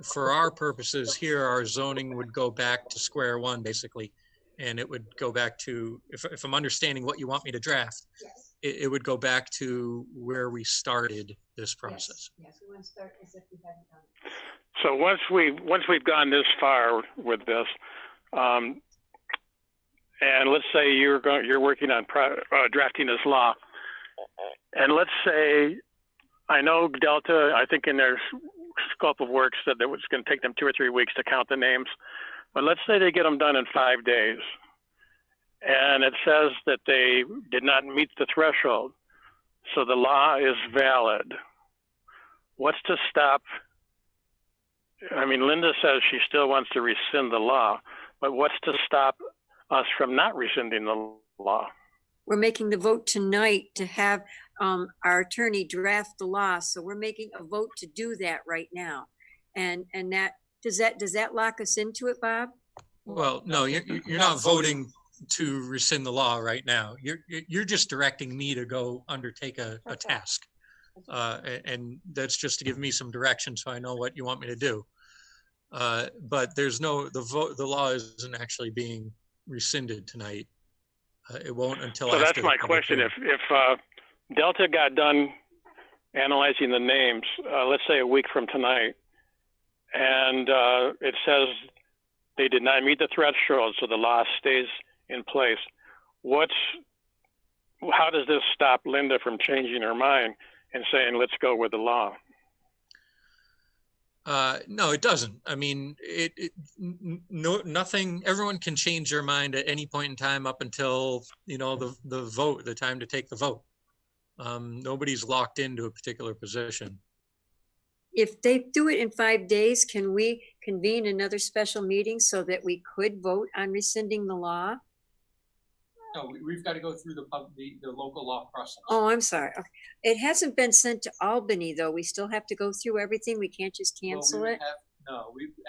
For our purposes here, our zoning would go back to square one, basically. And it would go back to, if I'm understanding what you want me to draft, Yes. it would go back to where we started this process. Yes, we want to start as if we hadn't done it. So once we've gone this far with this, and let's say you're working on drafting this law, and let's say, I know Delta, I think in their scope of work said that it was going to take them 2 or 3 weeks to count the names, but let's say they get them done in 5 days, and it says that they did not meet the threshold, so the law is valid. What's to stop? I mean, Linda says she still wants to rescind the law, but what's to stop us from not rescinding the law? We're making the vote tonight to have our attorney draft the law. So we're making a vote to do that right now. And that, does that lock us into it, Bob? Well, no, you're not voting to rescind the law right now. You're just directing me to go undertake a task. And that's just to give me some direction so I know what you want me to do. But there's no, the law isn't actually being rescinded tonight. It won't until so after. That's my question. If Delta got done analyzing the names, let's say a week from tonight, and it says they did not meet the threshold, so the law stays in place, how does this stop Linda from changing her mind and saying, let's go with the law? No, it doesn't. I mean, nothing, everyone can change their mind at any point in time up until, the vote, the time to take the vote. Nobody's locked into a particular position. If they do it in 5 days, can we convene another special meeting so that we could vote on rescinding the law? No, we've got to go through the local law process. Oh, I'm sorry. Okay. It hasn't been sent to Albany, though. We still have to go through everything. We can't just cancel it.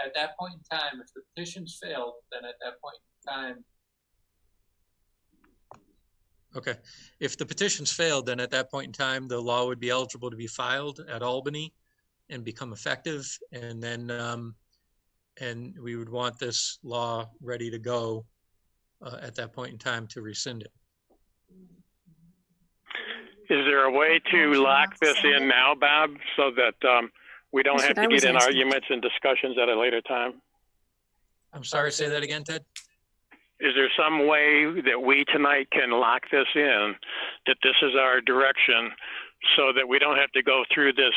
At that point in time, if the petition's failed, then at that point in time. Okay, if the petition's failed, then at that point in time, the law would be eligible to be filed at Albany and become effective. And then, and we would want this law ready to go at that point in time to rescind it. Is there a way to lock this in now, Bob, so that we don't have to get in arguments and discussions at a later time? I'm sorry, say that again, Ted? Is there some way that we tonight can lock this in, that this is our direction, so that we don't have to go through this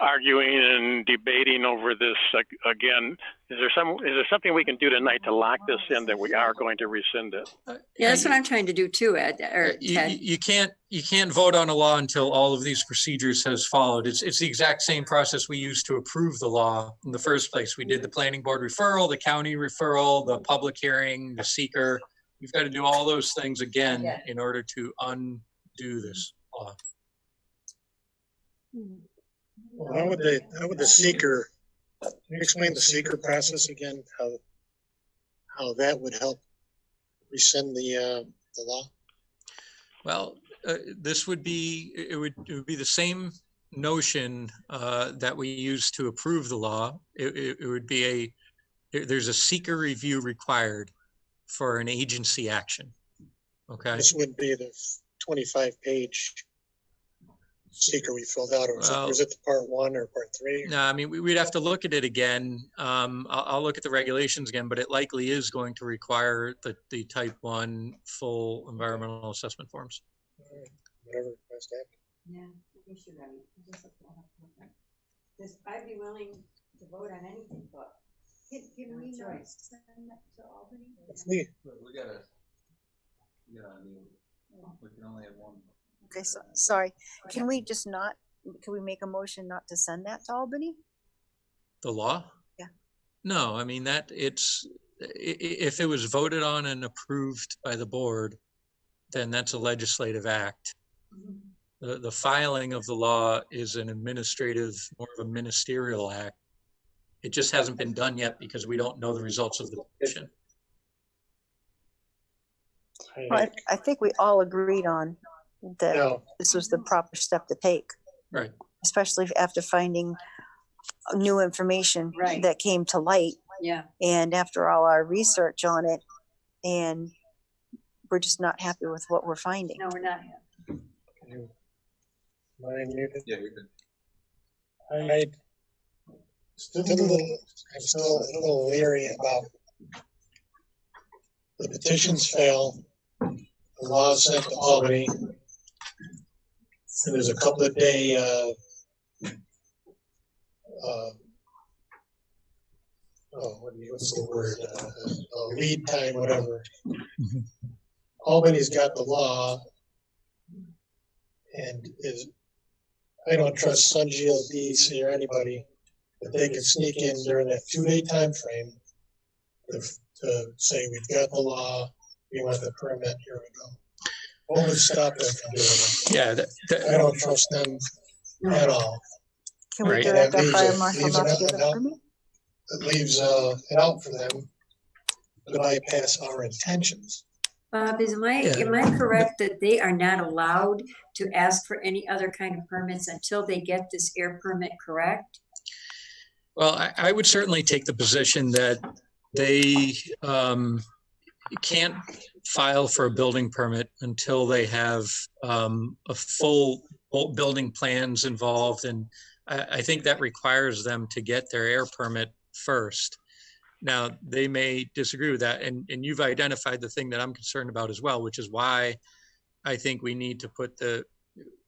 arguing and debating over this again? Is there something we can do tonight to lock this in that we are going to rescind it? Yeah, that's what I'm trying to do too, Ed. Or Ted. You can't vote on a law until all of these procedures has followed. It's the exact same process we used to approve the law in the first place. We did the planning board referral, the county referral, the public hearing, the seeker. We've got to do all those things again in order to undo this law. Well, how would the seeker, can you explain the seeker process again? How that would help rescind the law? Well, this would be, it would be the same notion that we used to approve the law. It would be there's a seeker review required for an agency action. Okay. This would be the 25-page seeker we filled out. Was it the part 1 or part 3? No, I mean, we'd have to look at it again. I'll look at the regulations again, but it likely is going to require the type 1 full environmental assessment forms. Whatever has to happen. Yeah, I think you're right. I'd be willing to vote on anything, but. Can we not send that to Albany? It's me. We gotta, we can only have one. Okay, so, sorry, can we make a motion not to send that to Albany? The law? Yeah. No, I mean if it was voted on and approved by the board, then that's a legislative act. The filing of the law is an administrative, more of a ministerial act. It just hasn't been done yet because we don't know the results of the petition. Well, I think we all agreed on that this was the proper step to take. Right. Especially after finding new information that came to light. Yeah. And after all our research on it, and we're just not happy with what we're finding. No, we're not happy. Yeah, you're good. I'm still a little leery about the petitions fail, the law is sent to Albany, and there's a couple of day what's the word? Lead time, whatever. Albany's got the law, and I don't trust Sunjiel, DEC, or anybody, but they can sneak in during that 2-day time frame to say, we've got the law, we want the permit, here we go. What would stop them from doing it? Yeah, I don't trust them at all. Can we direct our fire marshal not to give a permit? It leaves it out for them to bypass our intentions. Bob, am I correct that they are not allowed to ask for any other kind of permits until they get this air permit correct? Well, I would certainly take the position that they can't file for a building permit until they have a full building plans involved. And I think that requires them to get their air permit first. Now, they may disagree with that, and you've identified the thing that I'm concerned about as well, which is why I think we need to put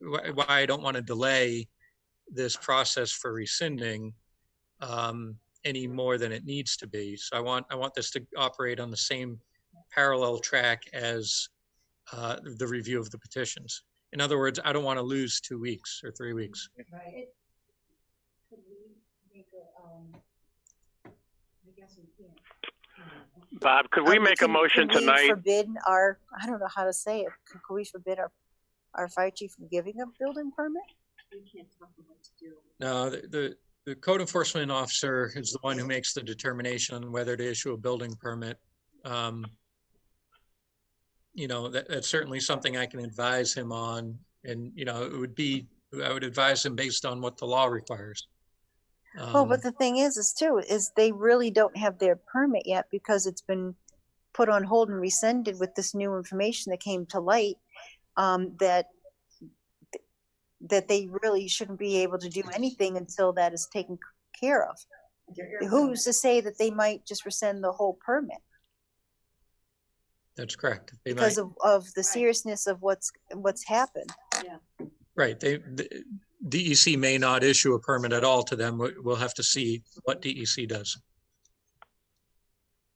why I don't want to delay this process for rescinding any more than it needs to be. So I want this to operate on the same parallel track as the review of the petitions. In other words, I don't want to lose 2 weeks or 3 weeks. Right. Bob, could we make a motion tonight? Forbid our, I don't know how to say it. Could we forbid our fire chief from giving a building permit? We can't talk about what to do. No, the code enforcement officer is the one who makes the determination on whether to issue a building permit. You know, that's certainly something I can advise him on, and you know, I would advise him based on what the law requires. Well, but the thing is they really don't have their permit yet because it's been put on hold and rescinded with this new information that came to light, that they really shouldn't be able to do anything until that is taken care of. Who's to say that they might just rescind the whole permit? That's correct. Because of the seriousness of what's happened. Yeah. Right. DEC may not issue a permit at all to them. We'll have to see what DEC does.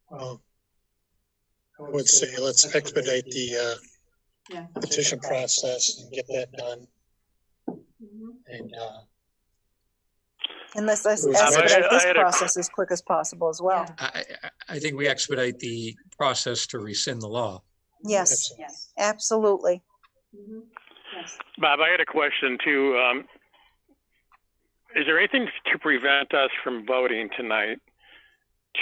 Well, I would say let's expedite the petition process and get that done. And let's expedite this process as quick as possible as well. I think we expedite the process to rescind the law. Yes, absolutely. Yes. Bob, I had a question too. Is there anything to prevent us from voting tonight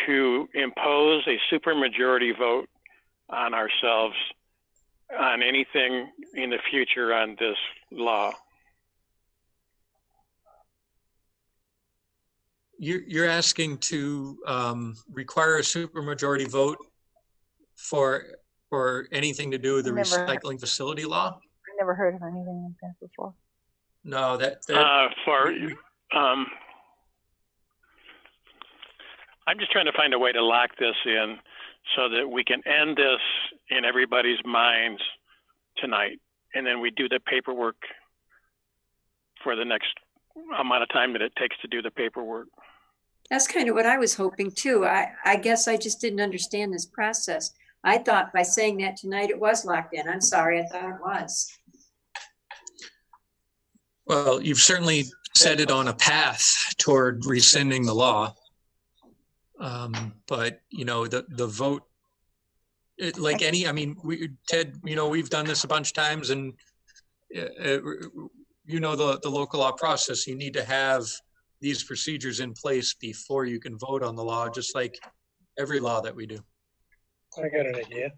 to impose a supermajority vote on ourselves on anything in the future on this law? You're asking to require a supermajority vote for anything to do with the Never. recycling facility law? I never heard of anything like that before. No, I'm just trying to find a way to lock this in so that we can end this in everybody's minds tonight. And then we do the paperwork for the next amount of time that it takes to do the paperwork. That's kind of what I was hoping too. I guess I just didn't understand this process. I thought by saying that tonight it was locked in. I'm sorry, I thought it was. Well, you've certainly set it on a path toward rescinding the law. But you know, the vote, Ted, you know, we've done this a bunch of times, and you know, the local law process, you need to have these procedures in place before you can vote on the law, just like every law that we do. I got an idea.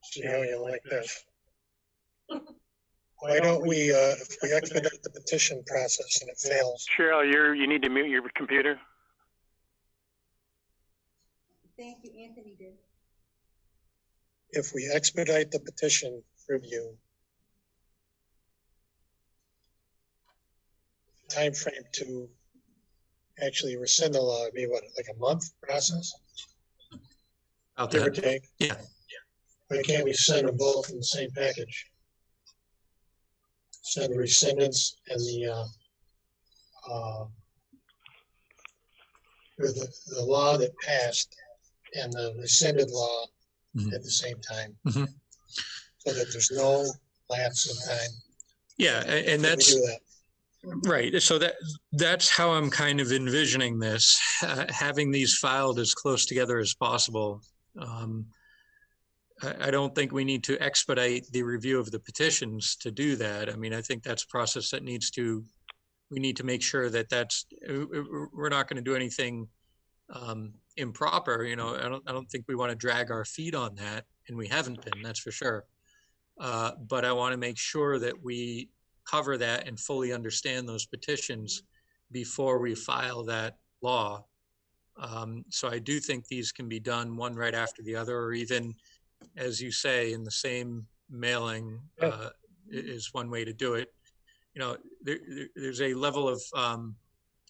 See how you like this. Why don't we, if we expedite the petition process and it fails? Cheryl, you need to mute your computer. Thank you, Anthony did. If we expedite the petition review, time frame to actually rescind the law would be what, like a month process? Give or take? Yeah. Why can't we send them both in the same package? Send the rescindants and the law that passed and the rescinded law at the same time, so that there's no lapse of time. Yeah, and that's right. So that's how I'm kind of envisioning this, having these filed as close together as possible. I don't think we need to expedite the review of the petitions to do that. I mean, I think that's a process that we need to make sure that we're not going to do anything improper. You know, I don't think we want to drag our feet on that, and we haven't been, that's for sure. But I want to make sure that we cover that and fully understand those petitions before we file that law. So I do think these can be done one right after the other, or even, as you say, in the same mailing is one way to do it. You know, there's a level of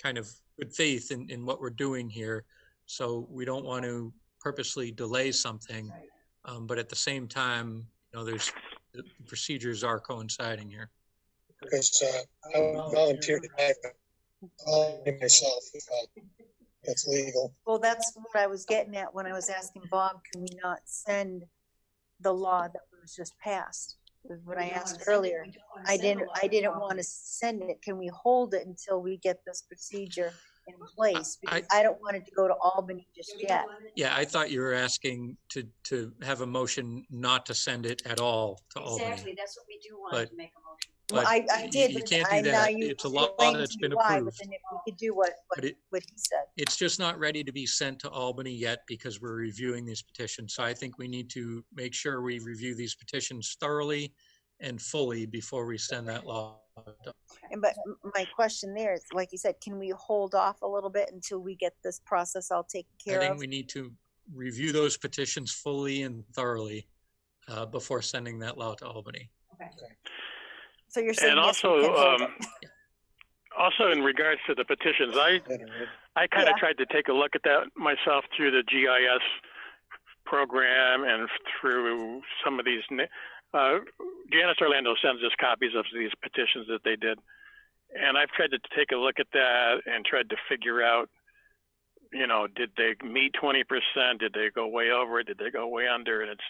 kind of good faith in what we're doing here. So we don't want to purposely delay something, but at the same time, you know, the procedures are coinciding here. Because I would volunteer to type all myself if that's legal. Well, that's what I was getting at when I was asking Bob, can we not send the law that was just passed? Was what I asked earlier. I didn't want to send it. Can we hold it until we get this procedure in place? Because I don't want it to go to Albany just yet. Yeah, I thought you were asking to have a motion not to send it at all to Albany. Exactly, that's what we do want to make a motion. Well, I did. You can't do that. It's a law that's been approved. But then if we could do what he said. It's just not ready to be sent to Albany yet because we're reviewing these petitions. So I think we need to make sure we review these petitions thoroughly and fully before we send that law. But my question there is, like you said, can we hold off a little bit until we get this process all taken care of? I think we need to review those petitions fully and thoroughly before sending that law to Albany. Okay. So you're saying, and yes, also in regards to the petitions, I kind of tried to take a look at that myself through the GIS program and through some of these. Janice Orlando sends us copies of these petitions that they did, and I've tried to take a look at that and tried to figure out, you know, did they meet 20%? Did they go way over it? Did they go way under? And it's,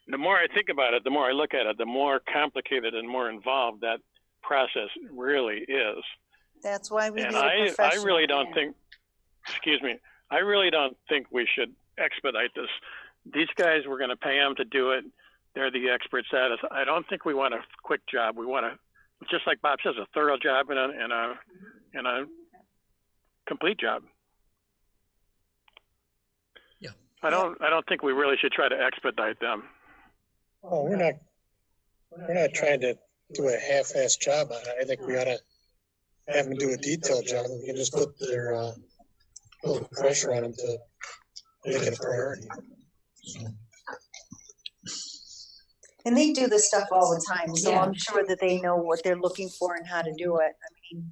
the more I think about it, the more I look at it, the more complicated and more involved that process really is. That's why we need a professional. I really don't think, excuse me, I really don't think we should expedite this. These guys, we're going to pay them to do it. They're the experts at it. I don't think we want a quick job. We want a, just like Bob says, a thorough job and a complete job. Yeah. I don't think we really should try to expedite them. Oh, we're not trying to do a half-assed job on it. I think we ought to have them do a detailed job, we can just put their, little pressure on them to make it a priority. And they do this stuff all the time, so I'm sure that they know what they're looking for and how to do it. I mean,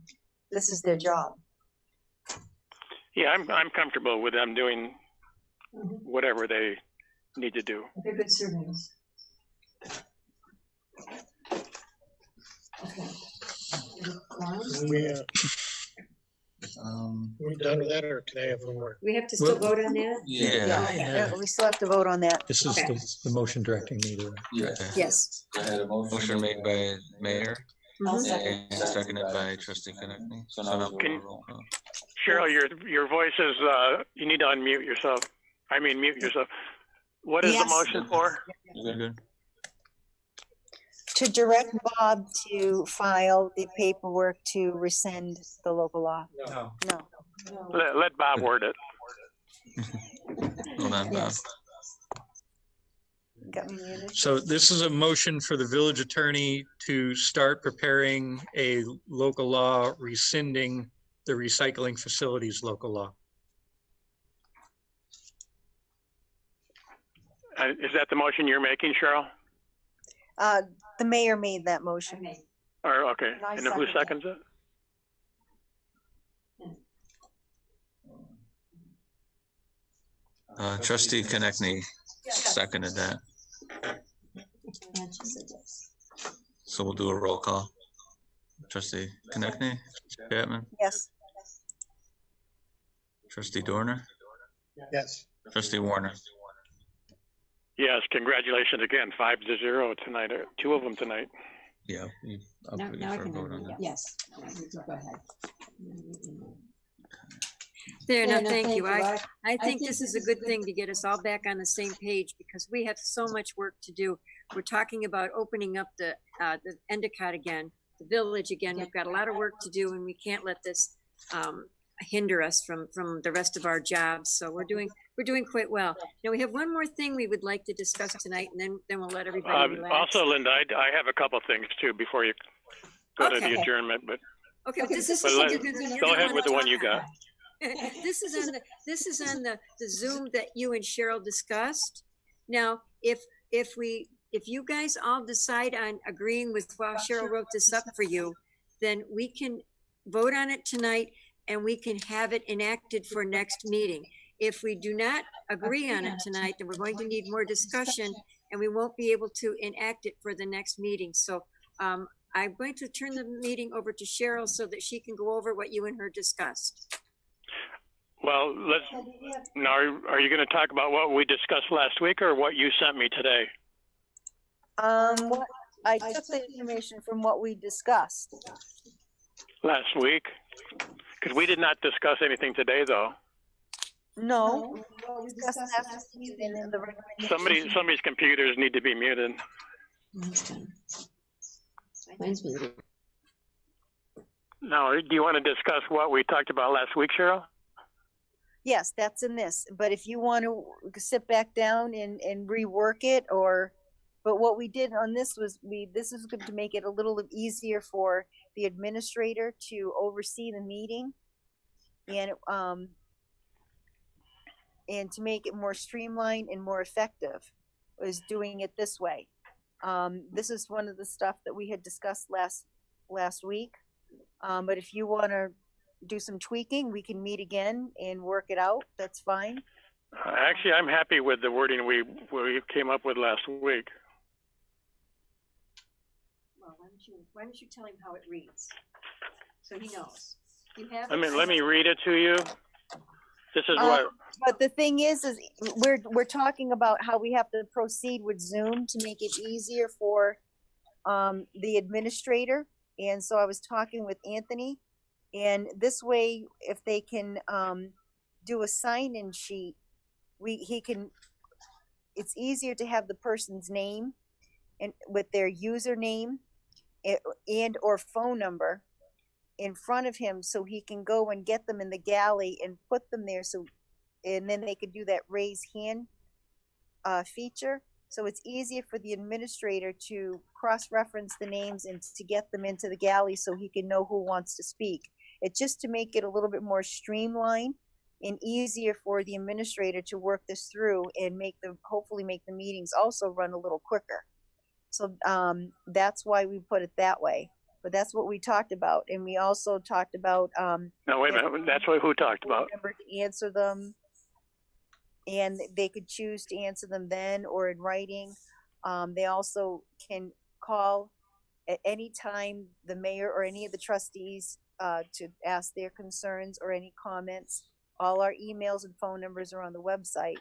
this is their job. Yeah, I'm comfortable with them doing whatever they need to do. They're good surveys. Okay. We done with that, or can I have one more? We have to still vote on that? Yeah, we still have to vote on that. This is the motion directing me to. Yes. I had a Motion made by Mayor Mhm. and seconded by Trustee Konecny. So now we'll Can- roll call. Cheryl, your voice is, you need to unmute yourself. I mean, mute yourself. What is the Yes. motion for? You're good. To direct Bob to file the paperwork to rescind the local law. No. No. Let Bob word it. Hold on, Bob. Yes. Got me muted? So this is a motion for the village attorney to start preparing a local law rescinding the recycling facilities local law. Is that the motion you're making, Cheryl? The mayor made that motion. Or, okay, And I and who second seconds it? Trustee Konecny seconded that. So we'll do a roll call. Trustee Konecny, Chapman, Yes. Trustee Dorner, Yes. Trustee Warner. Yes, congratulations again, 5-0 tonight, or 2 of them tonight. Yeah. I'll Now, put you now I for a can, vote on that. yes. Go ahead. There, no, thank you. I think this is a good thing to get us all back on the same page because we have so much work to do. We're talking about opening up the Endicott again, the village again. We've got a lot of work to do and we can't let this hinder us from the rest of our jobs. So we're doing quite well. Now we have one more thing we would like to discuss tonight and then we'll let everybody relax. Also, Linda, I have a couple things too before you go to the Okay. adjournment, but Okay, this is. But go ahead with the one you got. This is on the Zoom that you and Cheryl discussed. Now, if you guys all decide on agreeing with while Cheryl wrote this up for you, then we can vote on it tonight and we can have it enacted for next meeting. If we do not agree on it tonight, then we're going to need more discussion and we won't be able to enact it for the next meeting. So I'm going to turn the meeting over to Cheryl so that she can go over what you and her discussed. well, now, are you going to talk about what we discussed last week or what you sent me today? What I took the information from what we discussed. Last week? Because we did not discuss anything today, though. No. We discussed last week and then the recommendation. Somebody's computers need to be muted. Mine's muted. Now, do you want to discuss what we talked about last week, Cheryl? Yes, that's in this, but if you want to sit back down and rework it but what we did on this was this is going to make it a little easier for the administrator to oversee the meeting and to make it more streamlined and more effective is doing it this way. This is one of the stuff that we had discussed last week. But if you want to do some tweaking, we can meet again and work it out. That's fine. Actually, I'm happy with the wording we came up with last week. Well, why don't you tell him how it reads? So he knows. You have. Let me read it to you. This is what. But the thing is we're talking about how we have to proceed with Zoom to make it easier for the administrator. And so I was talking with Anthony, and this way, if they can do a sign-in sheet, it's easier to have the person's name and with their username and or phone number in front of him so he can go and get them in the galley and put them there and then they could do that raise hand feature So it's easier for the administrator to cross-reference the names and to get them into the galley so he can know who wants to speak. It's just to make it a little bit more streamlined and easier for the administrator to work this through and hopefully make the meetings also run a little quicker. So that's why we put it that way. But that's what we talked about. And we also talked about no, wait a minute. That's what who talked about. Remember to answer them, and they could choose to answer them then or in writing. They also can call at any time the mayor or any of the trustees to ask their concerns or any comments. All our emails and phone numbers are on the website.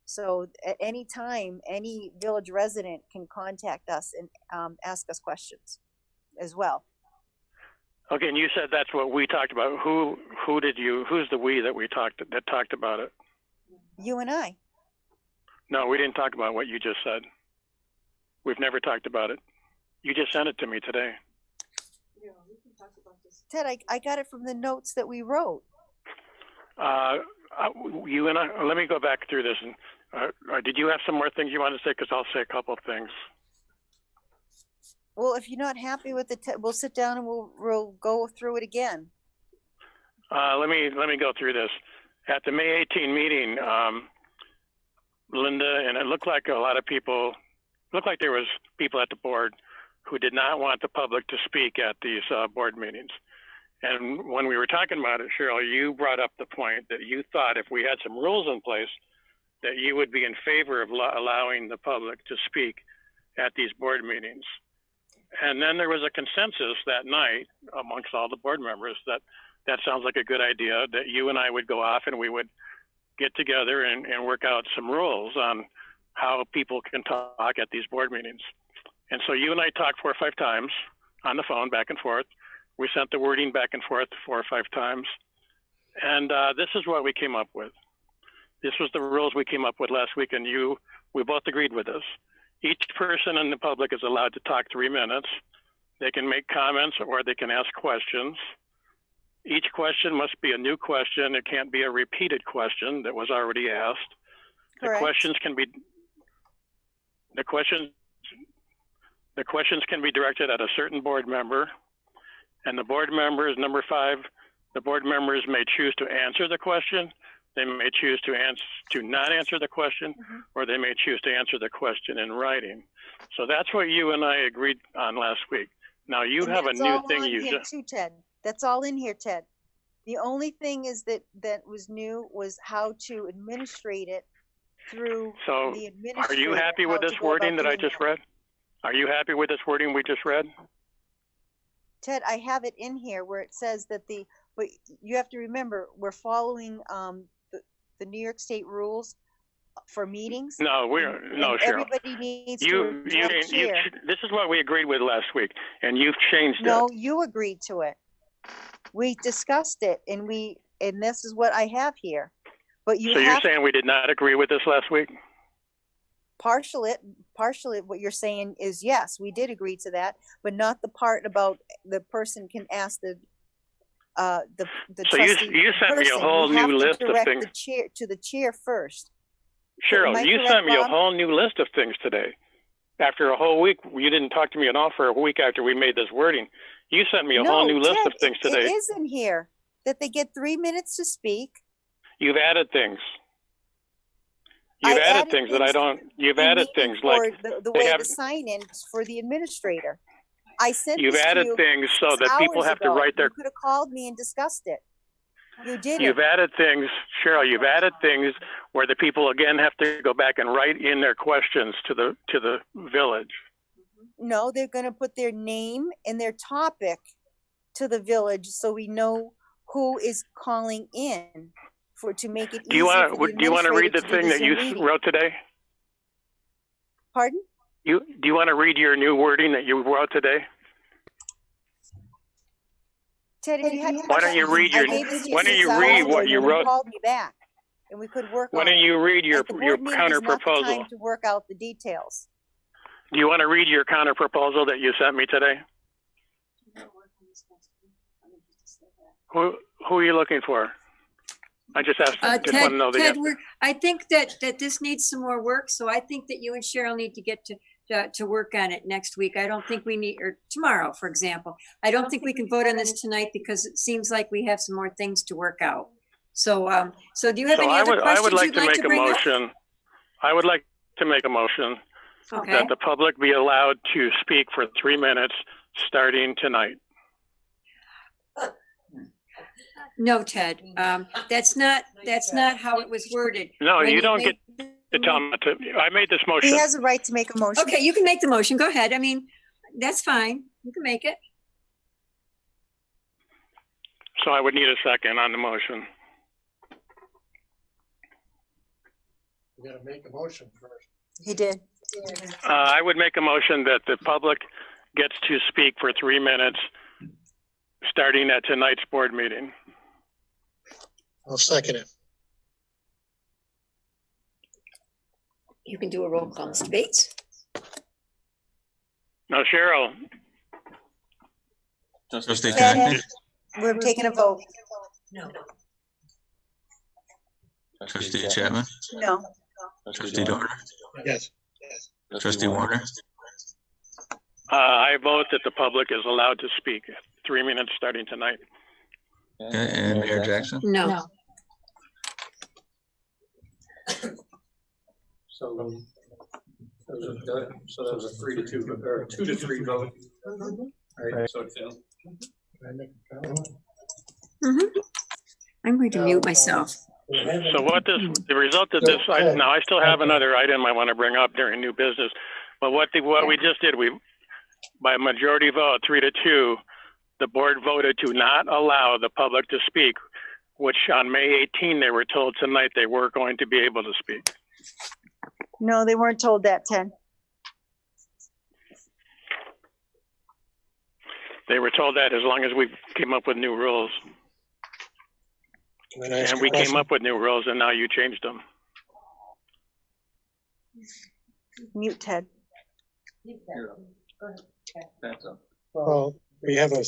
So at any time, any village resident can contact us and ask us questions as well. Okay, and you said that's what we talked about. Who's the we that talked about it? You and I. No, we didn't talk about what you just said. We've never talked about it. You just sent it to me today. Yeah, we can talk about this. Ted, I got it from the notes that we wrote. You and I, let me go back through this. And did you have some more things you wanted to say? Because I'll say a couple of things. Well, if you're not happy with it, we'll sit down and we'll go through it again. Let me go through this. At the May 18 meeting, Linda, and it looked like there was people at the board who did not want the public to speak at these board meetings. And when we were talking about it, Cheryl, you brought up the point that you thought if we had some rules in place, that you would be in favor of allowing the public to speak at these board meetings. And then there was a consensus that night amongst all the board members that sounds like a good idea, that you and I would go off and we would get together and work out some rules on how people can talk at these board meetings. And so you and I talked 4 or 5 times on the phone back and forth. We sent the wording back and forth 4 or 5 times. And this is what we came up with. This was the rules we came up with last week, and we both agreed with this. Each person in the public is allowed to talk 3 minutes. They can make comments or they can ask questions. Each question must be a new question. It can't be a repeated question that was already asked. Correct. The questions can be directed at a certain board member, and the board members, number 5, the board members may choose to answer the question. They may choose to not answer the question, or they may choose to answer the question in writing. So that's what you and I agreed on last week. Now you have a new thing you just. Too, Ted. That's all in here, Ted. The only thing is that was new was how to administrate it through the administrator. Are you happy with this wording that I just read? Are you happy with this wording we just read? Ted, I have it in here where it says that but you have to remember, we're following the New York State rules for meetings. No, Cheryl. Everybody needs to this is what we agreed with last week, and you've changed it. No, you agreed to it. We discussed it, and this is what I have here. But you're saying we did not agree with this last week? Partially what you're saying is yes, we did agree to that, but not the part about the person can ask the so you sent me a whole new list of things. To the chair first. Cheryl, you sent me a whole new list of things today. After a whole week, you didn't talk to me at all for a week after we made this wording. You sent me a whole new list of things today. It is in here that they get 3 minutes to speak. You've added things. You've added things that I don't. You've added things like the way the sign in for the administrator. I sent. You've added things so that people have to write their. You could have called me and discussed it. You did. You've added things, Cheryl. You've added things where the people again have to go back and write in their questions to the village. No, they're going to put their name and their topic to the village, so we know who is calling in to make it easy. Do you want to read the thing that you wrote today? Pardon? Do you want to read your new wording that you wrote today? Ted, if you had why don't you read what you wrote? Called me back, and we could work. Why don't you read your counter proposal? To work out the details. Do you want to read your counter proposal that you sent me today? Who are you looking for? I just asked, just want Ted, to know the Ted, answer. I think that this needs some more work, so I think that you and Cheryl need to get to work on it next week. I don't think we need, or tomorrow, for example. I don't think we can vote on this tonight because it seems like we have some more things to work out. So, so do you have any other questions I would like you'd to like make to a bring up? motion. I would like to make a motion Okay. that the public be allowed to speak for 3 minutes starting tonight. No, Ted, that's not how it was worded. No, When you don't made get to tell me to. I made this motion. He has a right to make a motion. Okay, you can make the motion. Go ahead. I mean, that's fine. You can make it. So I would need a second on the motion. You gotta make a motion first. He did. I would make a motion that the public gets to speak for 3 minutes starting at tonight's board meeting. I'll second it. You can do a roll call, Mr. Bates. Now, Cheryl, Trustee Ted, Konecny, we're taking a vote. No. Trustee Chapman, No. Trustee Dorner, Yes. Trustee Warner, I vote that the public is allowed to speak 3 minutes starting tonight. okay, and Mayor Jackson. No. So, so that was a 3-2, or 2-3 vote. Right, so it failed. I'm going to mute myself. So what the result of this, now I still have another item I want to bring up during new business, but what we just did, by majority vote, 3-2, the board voted to not allow the public to speak, which on May 18, they were told tonight they were going to be able to speak. No, they weren't told that, Ted. They were told that as long as we came up with new rules. And we came up with new rules and now you changed them. Mute Ted. Well, we have a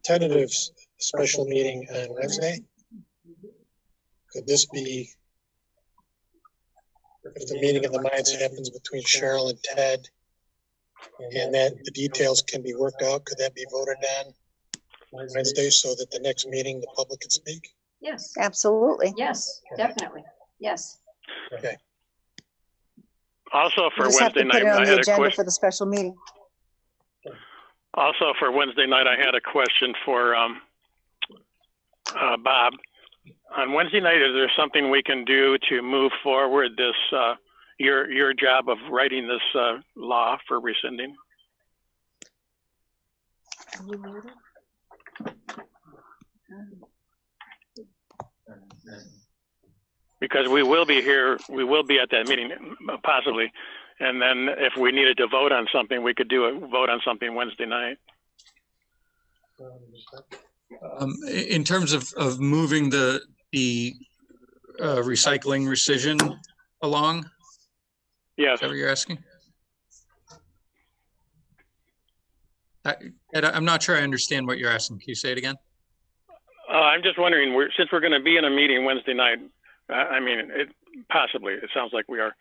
tentative special meeting on Wednesday. Could this be, if the meeting of the minds happens between Cheryl and Ted, and that the details can be worked out, could that be voted on Wednesday so that the next meeting the public can speak? Yes. Absolutely. Yes, definitely. Yes. Okay. Also for You just have Wednesday to put night, it on I the had a agenda question. for the special meeting. Also for Wednesday night, I had a question for Bob. On Wednesday night, is there something we can do to move forward this, your job of writing this law for rescinding? Because we will be here, we will be at that meeting, possibly. And then if we needed to vote on something, we could vote on something Wednesday night. In terms of moving the recycling rescission along, Yes. is that what you're asking? I'm not sure I understand what you're asking. Can you say it again? I'm just wondering, since we're going to be in a meeting Wednesday night, I mean, possibly, it sounds like we are.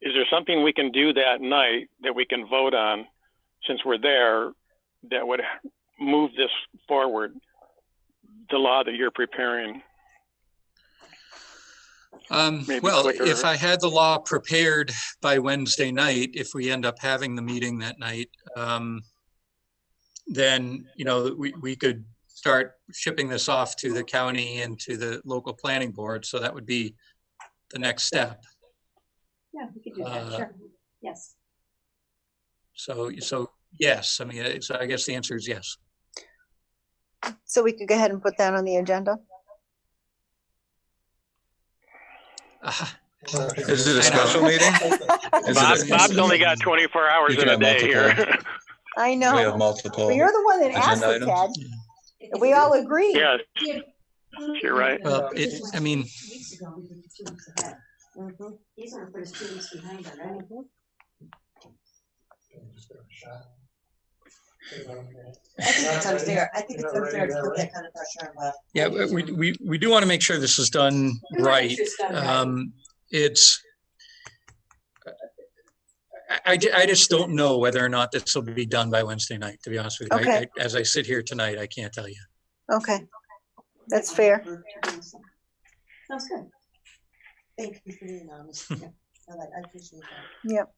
Is there something we can do that night that we can vote on, since we're there, that would move this forward, the law that you're preparing? Well, quicker. if I had the law prepared by Wednesday night, if we end up having the meeting that night, then, you know, we could start shipping this off to the county and to the local planning board. So that would be the next step. Yeah, we could do that, sure. Yes. So yes, I mean, so I guess the answer is yes. So we could go ahead and put that on the agenda. Is it a special meeting? Bob's only got 24 hours in a day here. I know. We have multiple. But you're the one that asked agenda it, Ted. items? We all agree. Yes, you're right. Well, I mean, Weeks ago, we did 2 weeks ahead. He's gonna put us 2 weeks behind already. I think it's unfair. I think it's unfair to put that kind of pressure on Beth. Yeah, we do want to make sure this is done right. It's, I just don't know whether or not this will be done by Wednesday night, to be honest with you. Okay. As I sit here tonight, I can't tell you. Okay, that's fair. Sounds good. Thank you for being honest. Yeah, I appreciate that. Yep.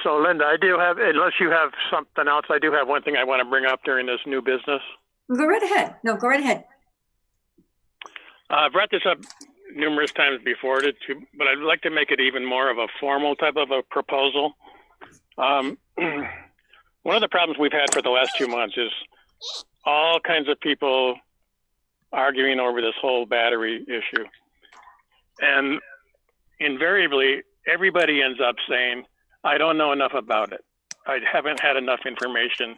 So Linda, I do have, unless you have something else, I do have one thing I want to bring up during this new business. Go right ahead. No, go right ahead. I've brought this up numerous times before, but I'd like to make it even more of a formal type of a proposal. One of the problems we've had for the last 2 months is all kinds of people arguing over this whole battery issue. And invariably, everybody ends up saying, I don't know enough about it. I haven't had enough information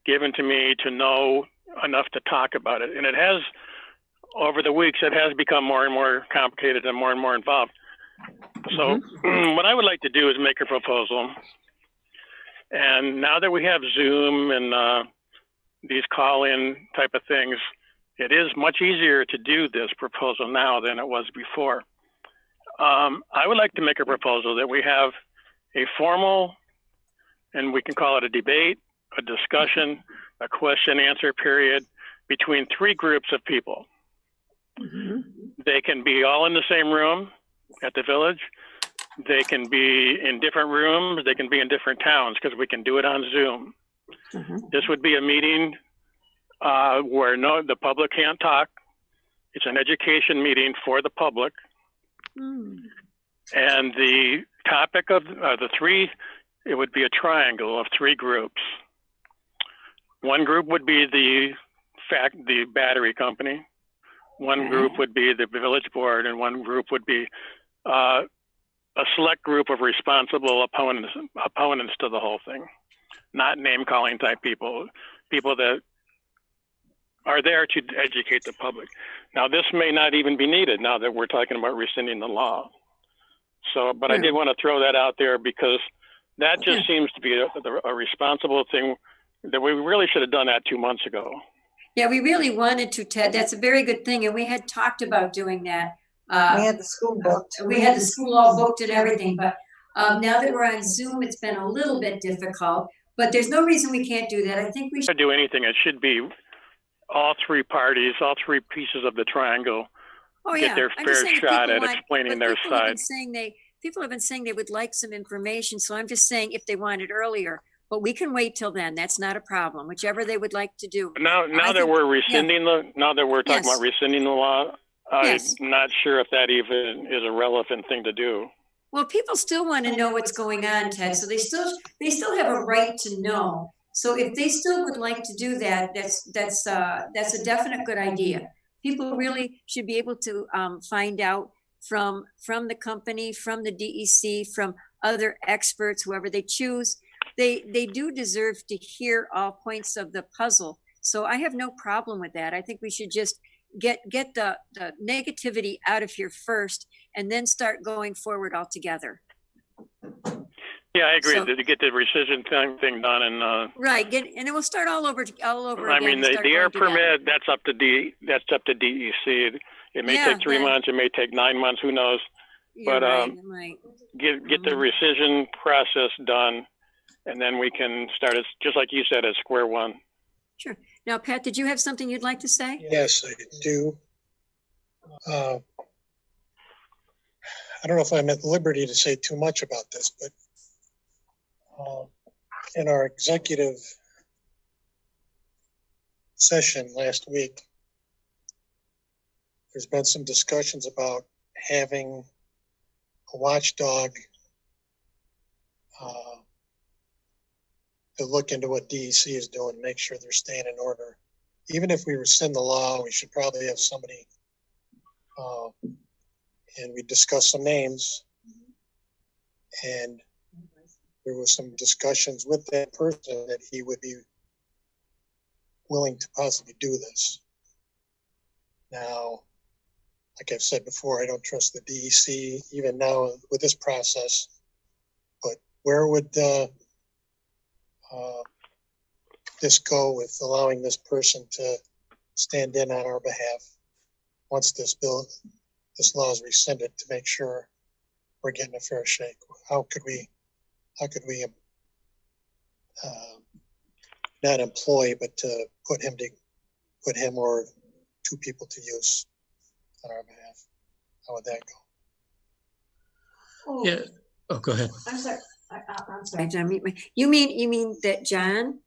given to me to know enough to talk about it. And it has, over the weeks, it has become more and more complicated and more involved. So what I would like to do is make a proposal. And now that we have Zoom and these call-in type of things, it is much easier to do this proposal now than it was before. I would like to make a proposal that we have a formal, and we can call it a debate, a discussion, a question answer period between 3 groups of people. They can be all in the same room at the village. They can be in different rooms. They can be in different towns because we can do it on Zoom. This would be a meeting where the public can't talk. It's an education meeting for the public. And the topic of the 3, it would be a triangle of 3 groups. One group would be the battery company. One group would be the village board, and one group would be a select group of responsible opponents to the whole thing, not name-calling type people that are there to educate the public. Now, this may not even be needed now that we're talking about rescinding the law. So, but I did want to throw that out there because that just seems to be a responsible thing that we really should have done that 2 months ago. Yeah, we really wanted to, Ted. That's a very good thing. And we had talked about doing that. We had the school booked. We had the school all booked and everything. But now that we're on Zoom, it's been a little bit difficult. But there's no reason we can't do that. I think we should do anything. It should be all 3 parties, all 3 pieces of the triangle get their fair shot at explaining their side. People have been saying they would like some information. So I'm just saying if they want it earlier. But we can wait till then. That's not a problem. Whichever they would like to do. Now that we're rescinding now that we're talking about rescinding the law, I'm not sure if that even is a relevant thing to do. Well, people still want to know what's going on, Ted. So they still have a right to know. So if they still would like to do that, that's a definite good idea. People really should be able to find out from the company, from the DEC, from other experts, whoever they choose. They do deserve to hear all points of the puzzle. So I have no problem with that. I think we should just get the negativity out of here first and then start going forward all together. Yeah, I agree. To get the rescission thing done and right, and then we'll start all over I again. mean, the air permit, that's up to DEC. It may take 3 months. It may take 9 months. Who knows? But get the rescission process done. And then we can start, just like you said, at square one. Sure. Now, Pat, did you have something you'd like to say? Yes, I do. I don't know if I'm at liberty to say too much about this, but in our executive session last week, there's been some discussions about having a watchdog to look into what DEC is doing, make sure they're staying in order. Even if we rescind the law, we should probably have somebody, and we discussed some names, and there was some discussions with that person that he would be willing to possibly do this. Now, like I've said before, I don't trust the DEC even now with this process, but where would this go with allowing this person to stand in on our behalf once this law is rescinded, to make sure we're getting a fair shake? How could we not employ, but to put him or two people to use on our behalf? How would that go? Oh, Yeah. Oh, go ahead. I'm sorry. I'm sorry, John. You mean that John?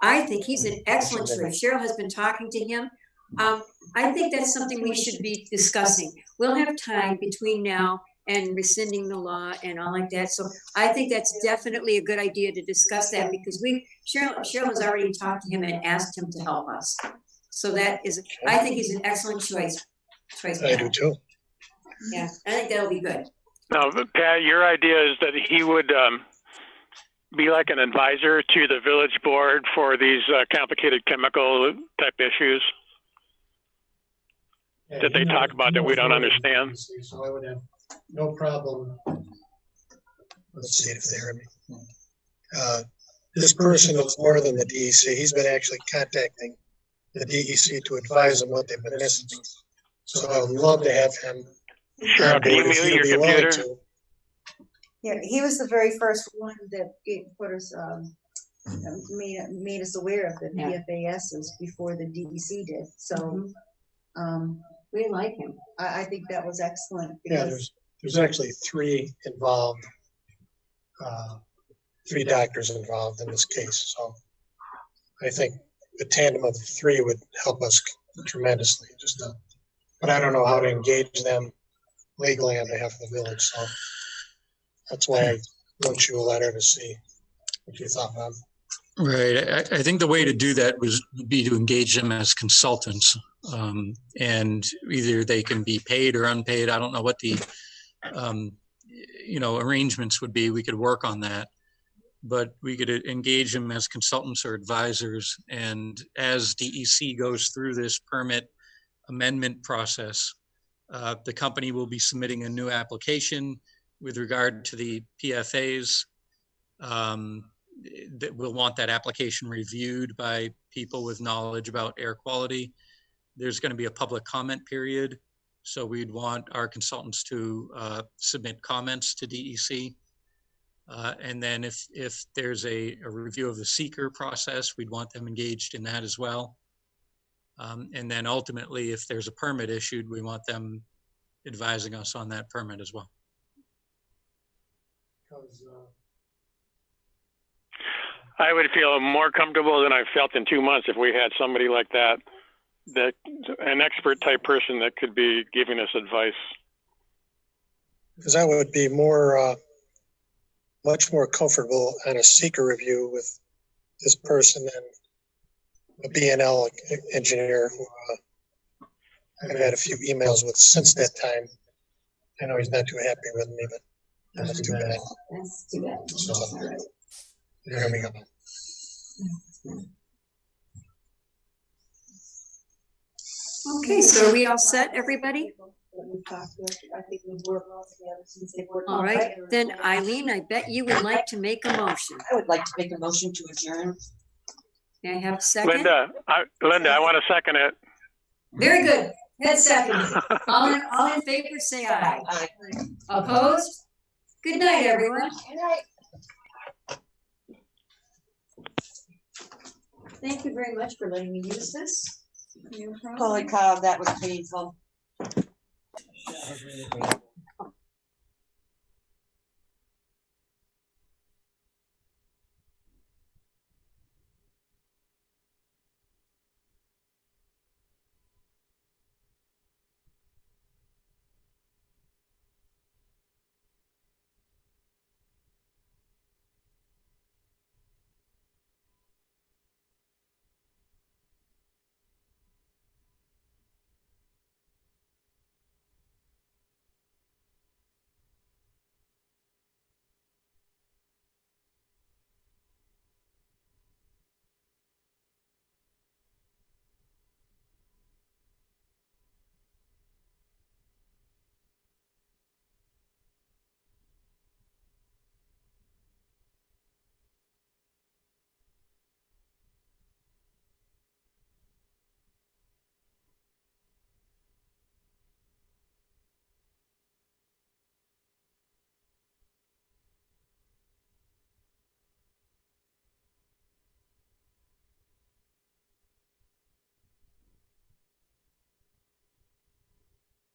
I think he's an excellent choice. Cheryl has been talking to him. I think that's something we should be discussing. We'll have time between now and rescinding the law and all like that. So I think that's definitely a good idea to discuss that, because Cheryl has already talked to him and asked him to help us. So that is, I think he's an excellent choice. I do too. Yeah, I think that'll be good. Now, Pat, your idea is that he would be like an advisor to the village board for these complicated chemical type issues that they talk about that we don't understand. So I would have no problem. Let's see if they heard me. This person is more than the DEC. He's been actually contacting the DEC to advise them what they've been missing. So I would love to have him. Sure. Can you mute your computer? Yeah, he was the very first one that put us, made us aware of the PFASs before the DEC did. So, we like him. I think that was excellent. Yeah, there's actually three involved, 3 doctors involved in this case. So I think the tandem of the 3 would help us tremendously. But I don't know how to engage them legally on behalf of the village. So that's why I wrote you a letter to see what you thought about it. Right. I think the way to do that would be to engage them as consultants, and either they can be paid or unpaid. I don't know what the arrangements would be. We could work on that, but we could engage them as consultants or advisors. And as DEC goes through this permit amendment process, the company will be submitting a new application with regard to the PFAs. That we'll want that application reviewed by people with knowledge about air quality. There's going to be a public comment period, so we'd want our consultants to submit comments to DEC. And then if there's a review of the seeker process, we'd want them engaged in that as well. And then ultimately, if there's a permit issued, we want them advising us on that permit as well. I would feel more comfortable than I've felt in 2 months if we had somebody like that, an expert type person that could be giving us advice. Because I would be much more comfortable on a seeker review with this person than a BNL engineer who I've had a few emails with since that time. I know he's not too happy with me, but that's too bad. That's too bad. So, there we go. Okay, so are we all set, everybody? I think we've worked well together since they worked. All right, then Eileen, I bet you would like to make a motion. I would like to make a motion to adjourn. May I have a second? Linda, I want to second it. Very good. Head second. All in favor, say aye. Aye. Opposed? Good night, everyone. Good night. Thank you very much for letting me use this. Holy cow, that was painful.